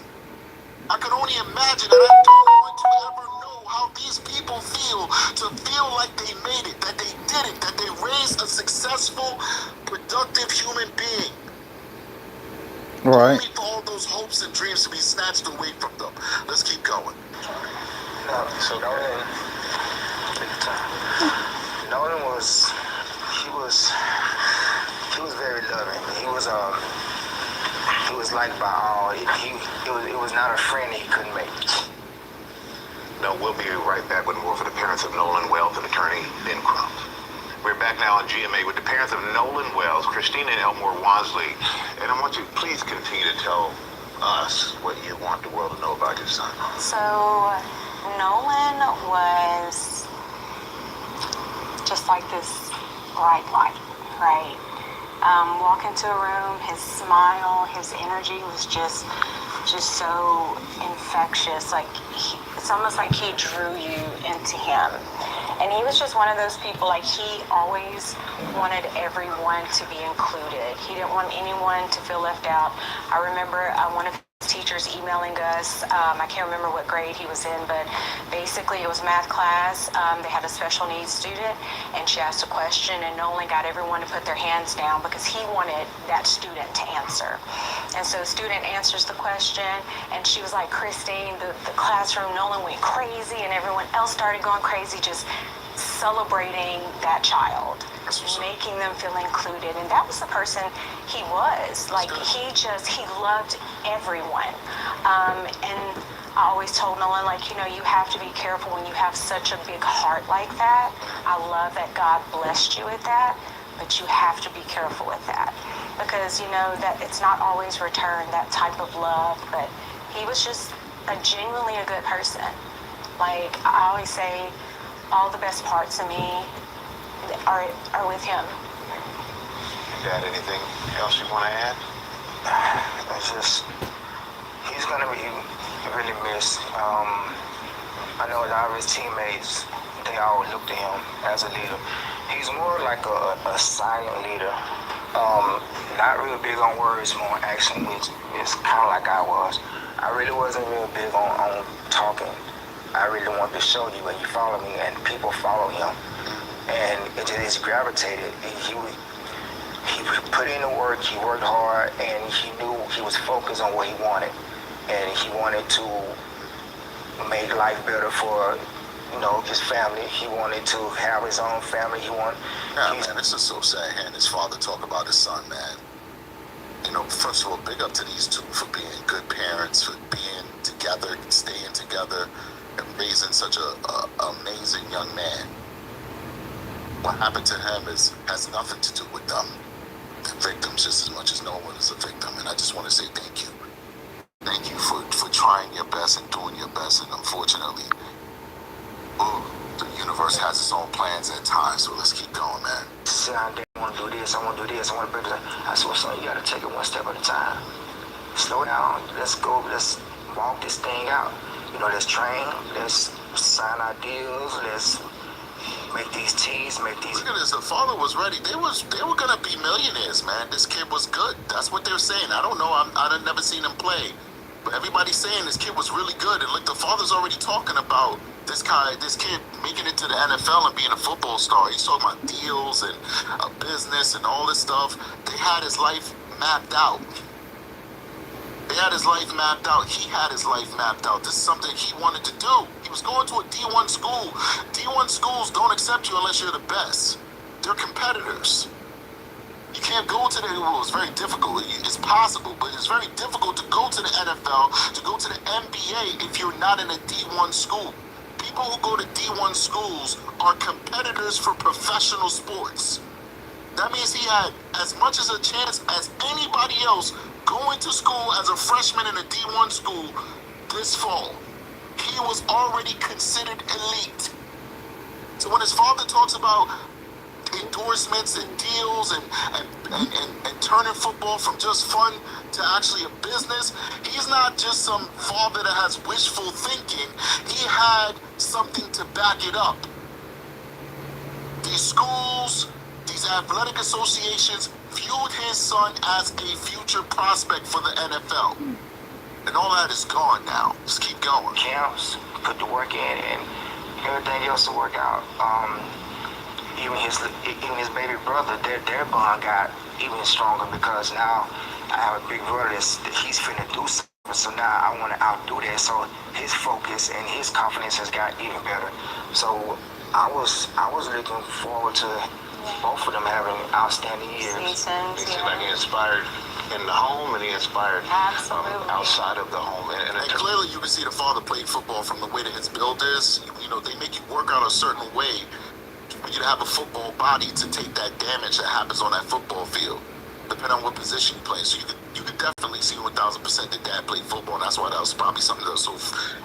I can only imagine, and I don't want to ever know how these people feel, to feel like they made it, that they did it, that they raised a successful, productive human being. Right. Only for all those hopes and dreams to be snatched away from them. Let's keep going. No, so Nolan was very loving. He was liked by all. It was not a friend that he couldn't make. No, we'll be right back with more for the parents of Nolan Wells and attorney Ben Crump. We're back now on GMA with the parents of Nolan Wells, Christina and Elmore Wansley. And I want you to please continue to tell us what you want the world to know about your son. So, Nolan was just like this bright light, right? Walk into a room, his smile, his energy was just so infectious. Like, it's almost like he drew you into him. And he was just one of those people, like, he always wanted everyone to be included. He didn't want anyone to feel left out. I remember one of his teachers emailing us. I can't remember what grade he was in, but basically it was math class. They had a special needs student, and she asked a question, and Nolan got everyone to put their hands down because he wanted that student to answer. And so the student answers the question, and she was like, "Christine, the classroom, Nolan went crazy," and everyone else started going crazy, just celebrating that child, making them feel included. And that was the person he was. Like, he loved everyone. And I always told Nolan, like, you have to be careful when you have such a big heart like that. I love that God blessed you with that, but you have to be careful with that, because that it's not always returned, that type of love. But he was just genuinely a good person. Like, I always say, all the best parts of me are with him. Dad, anything else you want to add? It's just, he's gonna be really missed. I know a lot of his teammates they all look to him as a leader. He's more like a silent leader. Not real big on words, more on action, which is kind of like I was. I really wasn't real big on talking. I really wanted to show you and you follow me, and people follow him. And it just gravitated. He put in the work, he worked hard, and he knew he was focused on what he wanted. And he wanted to make life better for, his family. He wanted to have his own family. Man, this is so sad hearing his father talk about his son, man. First of all, big up to these two for being good parents, for being together, staying together, and raising such a amazing young man. What happened to him has nothing to do with them. The victims just as much as Nolan is a victim, and I just want to say thank you. Thank you for trying your best and doing your best, and unfortunately, the universe has its own plans at times, so let's keep going, man. I want to do this, I want to do this, I want to do that. I said, well, son, you got to take it one step at a time. Slow down, let's go, let's walk this thing out. Let's train, let's sign our deals, let's make these teams, make these... Look at this, the father was ready. They were going to be millionaires, man. This kid was good. That's what they're saying. I don't know, I've never seen him play. But everybody's saying this kid was really good. And look, the father's already talking about this kid making it to the NFL and being a football star. He's talking about deals and a business and all this stuff. They had his life mapped out. They had his life mapped out. He had his life mapped out. This is something he wanted to do. He was going to a D1 school. D1 schools don't accept you unless you're the best. They're competitors. You can't go to well, it's very difficult. It's possible, but it's very difficult to go to the NFL, to go to the NBA if you're not in a D1 school. People who go to D1 schools are competitors for professional sports. That means he had as much as a chance as anybody else going to school as a freshman in a D1 school this fall. He was already considered elite. So when his father talks about endorsements and deals and turning football from just fun to actually a business, he's not just some father that has wishful thinking. He had something to back it up. These schools, these athletic associations viewed his son as a future prospect for the NFL. And all that is gone now. Just keep going. Camps, put the work in, and everything else to work out. Even his baby brother, their bond got even stronger because now I have a big brother that he's finna do something. So now I want to outdo that. So his focus and his confidence has got even better. So I was looking forward to both of them having outstanding years. He seemed like he inspired in the home and he inspired outside of the home. And clearly you can see the father played football from the way that his build is. They make you work out a certain way for you to have a football body to take that damage that happens on that football field, depending on what position you play. So you could definitely see 1,000% that dad played football, and that's why that was probably something that was so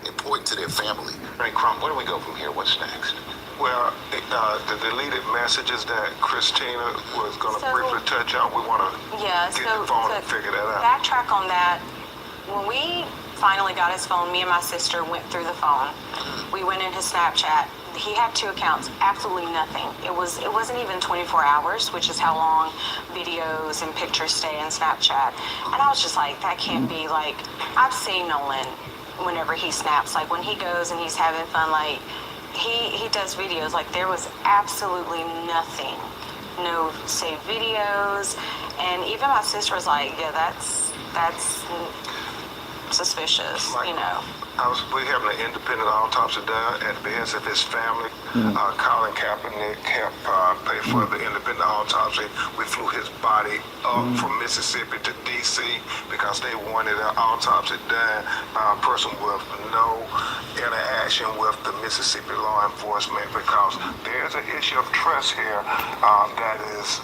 important to their family. Right, Crump, where do we go from here? What's next? Well, the deleted messages that Christina was going to briefly touch on, we want to get the phone and figure that out. Backtrack on that. When we finally got his phone, me and my sister went through the phone. We went into Snapchat. He had 2 accounts, absolutely nothing. It wasn't even 24 hours, which is how long videos and pictures stay in Snapchat. And I was just like, that can't be. Like, I've seen Nolan whenever he snaps. Like, when he goes and he's having fun, like, he does videos. Like, there was absolutely nothing. No saved videos. And even my sister was like, yeah, that's suspicious, We having an independent autopsy done at the behest of his family. Colin Kaepernick helped pay for the independent autopsy. We flew his body up from Mississippi to D.C. because they wanted an autopsy done by a person with no interaction with the Mississippi law enforcement, because there's an issue of trust here that is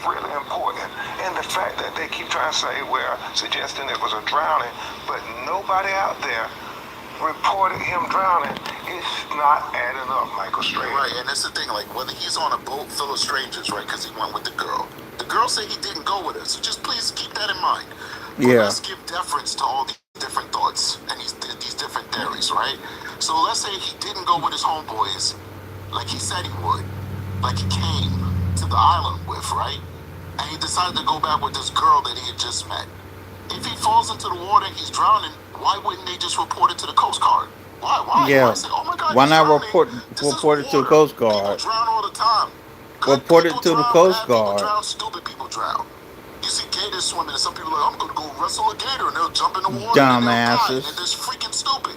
really important. And the fact that they keep trying to say, suggesting it was a drowning, but nobody out there reported him drowning. It's not adding up, Michael Strahan. Right, and that's the thing, like, whether he's on a boat full of strangers, right, because he went with the girl. The girl said he didn't go with her, so just please keep that in mind. But let's give deference to all these different thoughts and these different theories, right? So let's say he didn't go with his homeboys. like he said he would, like he came to the island with, right? And he decided to go back with this girl that he had just met. If he falls into the water and he's drowning, why wouldn't they just report it to the Coast Guard? Why? Why Yeah. say, oh my God, Why he's not drowning? This is report it to the water. Coast People Guard? drown all the time. Good Report people it to the drown, Coast bad people Guard. drown, stupid people drown. You see gators swimming, and some people are like, I'm going to go wrestle a gator, and they'll jump in the water and they'll die. And Dumbasses. they're just freaking stupid.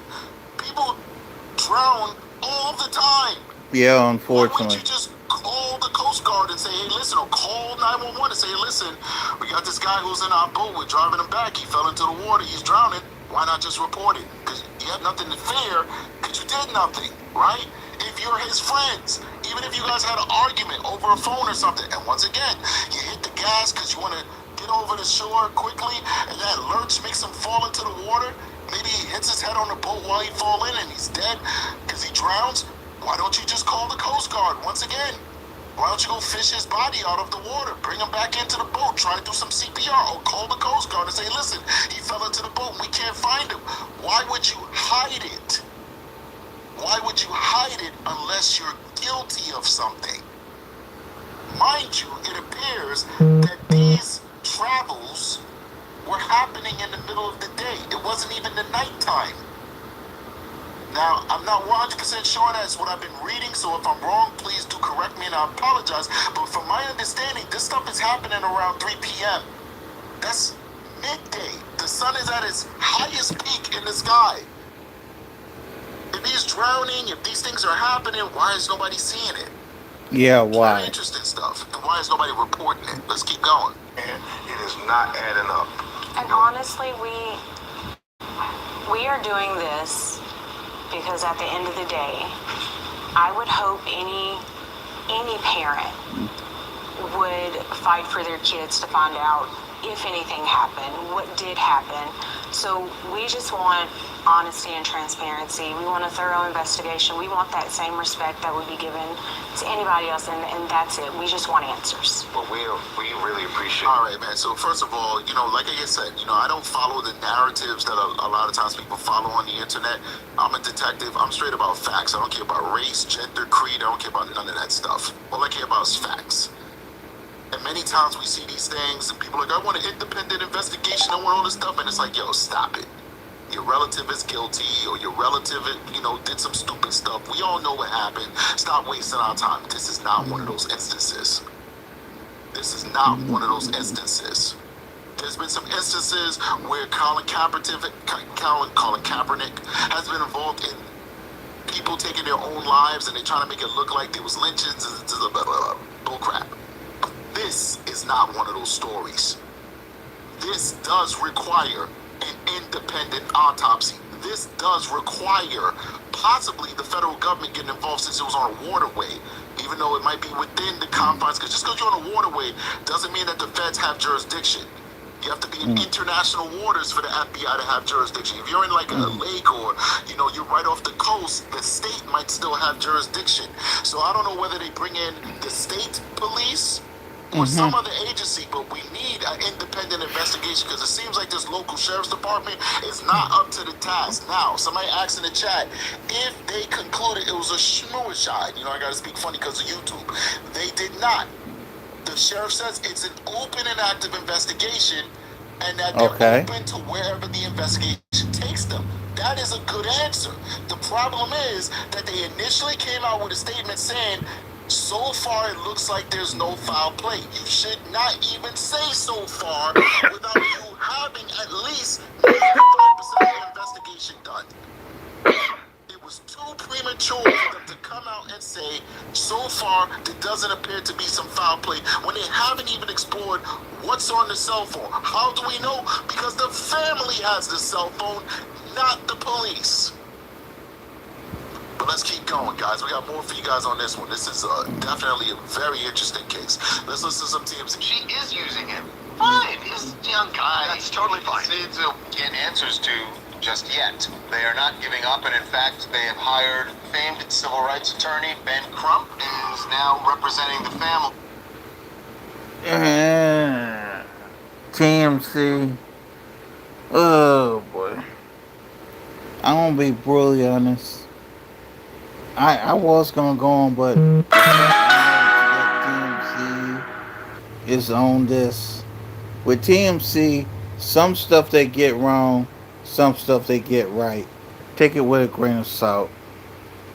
People drown all the time. Yeah, Why wouldn't unfortunately. you just call the Coast Guard and say, hey, listen, or call 911 and say, hey, listen, we got this guy who's in our boat. We're driving him back. He fell into the water. He's drowning. Why not just report it? Because you have nothing to fear because you did nothing, right? If you're his friends, even if you guys had an argument over a phone or something, and once again, you hit the gas because you want to get over the shore quickly, and that lurch makes him fall into the water. Maybe he hits his head on the boat while he fall in and he's dead because he drowns. Why don't you just call the Coast Guard once again? Why don't you go fish his body out of the water, bring him back into the boat, try to do some CPR, or call the Coast Guard and say, listen, he fell into the boat and we can't find him. Why would you hide it? Why would you hide it unless you're guilty of something? Mind you, it appears that these travels were happening in the middle of the day. It wasn't even the nighttime. Now, I'm not 100% sure that's what I've been reading, so if I'm wrong, please do correct me and I apologize. But from my understanding, this stuff is happening around 3 p.m. That's midday. The sun is at its highest peak in the sky. If he's drowning, if these things are happening, why is nobody seeing it? Yeah, Very why? interesting stuff. And why is nobody reporting it? Let's keep going. And it is not adding up. And honestly, we are doing this because at the end of the day, I would hope any parent would fight for their kids to find out if anything happened, what did happen. So we just want honesty and transparency. We want a thorough investigation. We want that same respect that would be given to anybody else, and that's it. We just want answers. Well, we really appreciate it. All right, man. So first of all, like I said, I don't follow the narratives that a lot of times people follow on the internet. I'm a detective. I'm straight about facts. I don't care about race, gender, creed. I don't care about none of that stuff. All I care about is facts. And many times we see these things and people are like, I want an independent investigation. I want all this stuff. And it's like, yo, stop it. Your relative is guilty or your relative, did some stupid stuff. We all know what happened. Stop wasting our time. This is not one of those instances. This is not one of those instances. There's been some instances where Colin Kaepernick has been involved in people taking their own lives and they're trying to make it look like there was lynchings and bull crap. This is not one of those stories. This does require an independent autopsy. This does require possibly the federal government getting involved since it was on a waterway, even though it might be within the confines, because just because you're on a waterway doesn't mean that the feds have jurisdiction. You have to be in international waters for the FBI to have jurisdiction. If you're in like a lake or, you're right off the coast, the state might still have jurisdiction. So I don't know whether they bring in the state police or some other agency, but we need an independent investigation because it seems like this local sheriff's department is not up to the task. Now, somebody asked in the chat if they concluded it was a suicide. I got to speak funny because of YouTube. They did not. The sheriff says it's an open and active investigation and that they're open to wherever the investigation takes them. That is a good answer. The problem is that they initially came out with a statement saying, so far it looks like there's no foul play. You should not even say so far without you having at least 95% of the investigation done. It was too premature for them to come out and say, so far there doesn't appear to be some foul play when they haven't even explored what's on the cell phone. How do we know? Because the family has the cell phone, not the police. But let's keep going, guys. We got more for you guys on this one. This is definitely a very interesting case. Let's listen to some TMZ. She is using him. Fine, he's a young guy. That's totally fine. It's to get answers to just yet. They are not giving up, and in fact, they have hired famed civil rights attorney Ben Crump, is now representing the family. TMC. Oh boy. I'm gonna be brutally honest. I was gonna go on, but TMC is on this. With TMC, some stuff they get wrong, some stuff they get right. Take it with a grain of salt.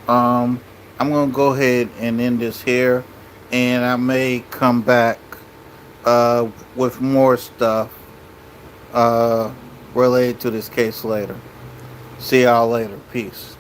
Um, I'm gonna go ahead and end this here, and I may come back uh, with more stuff uh, related to this case later. See y'all later. Peace.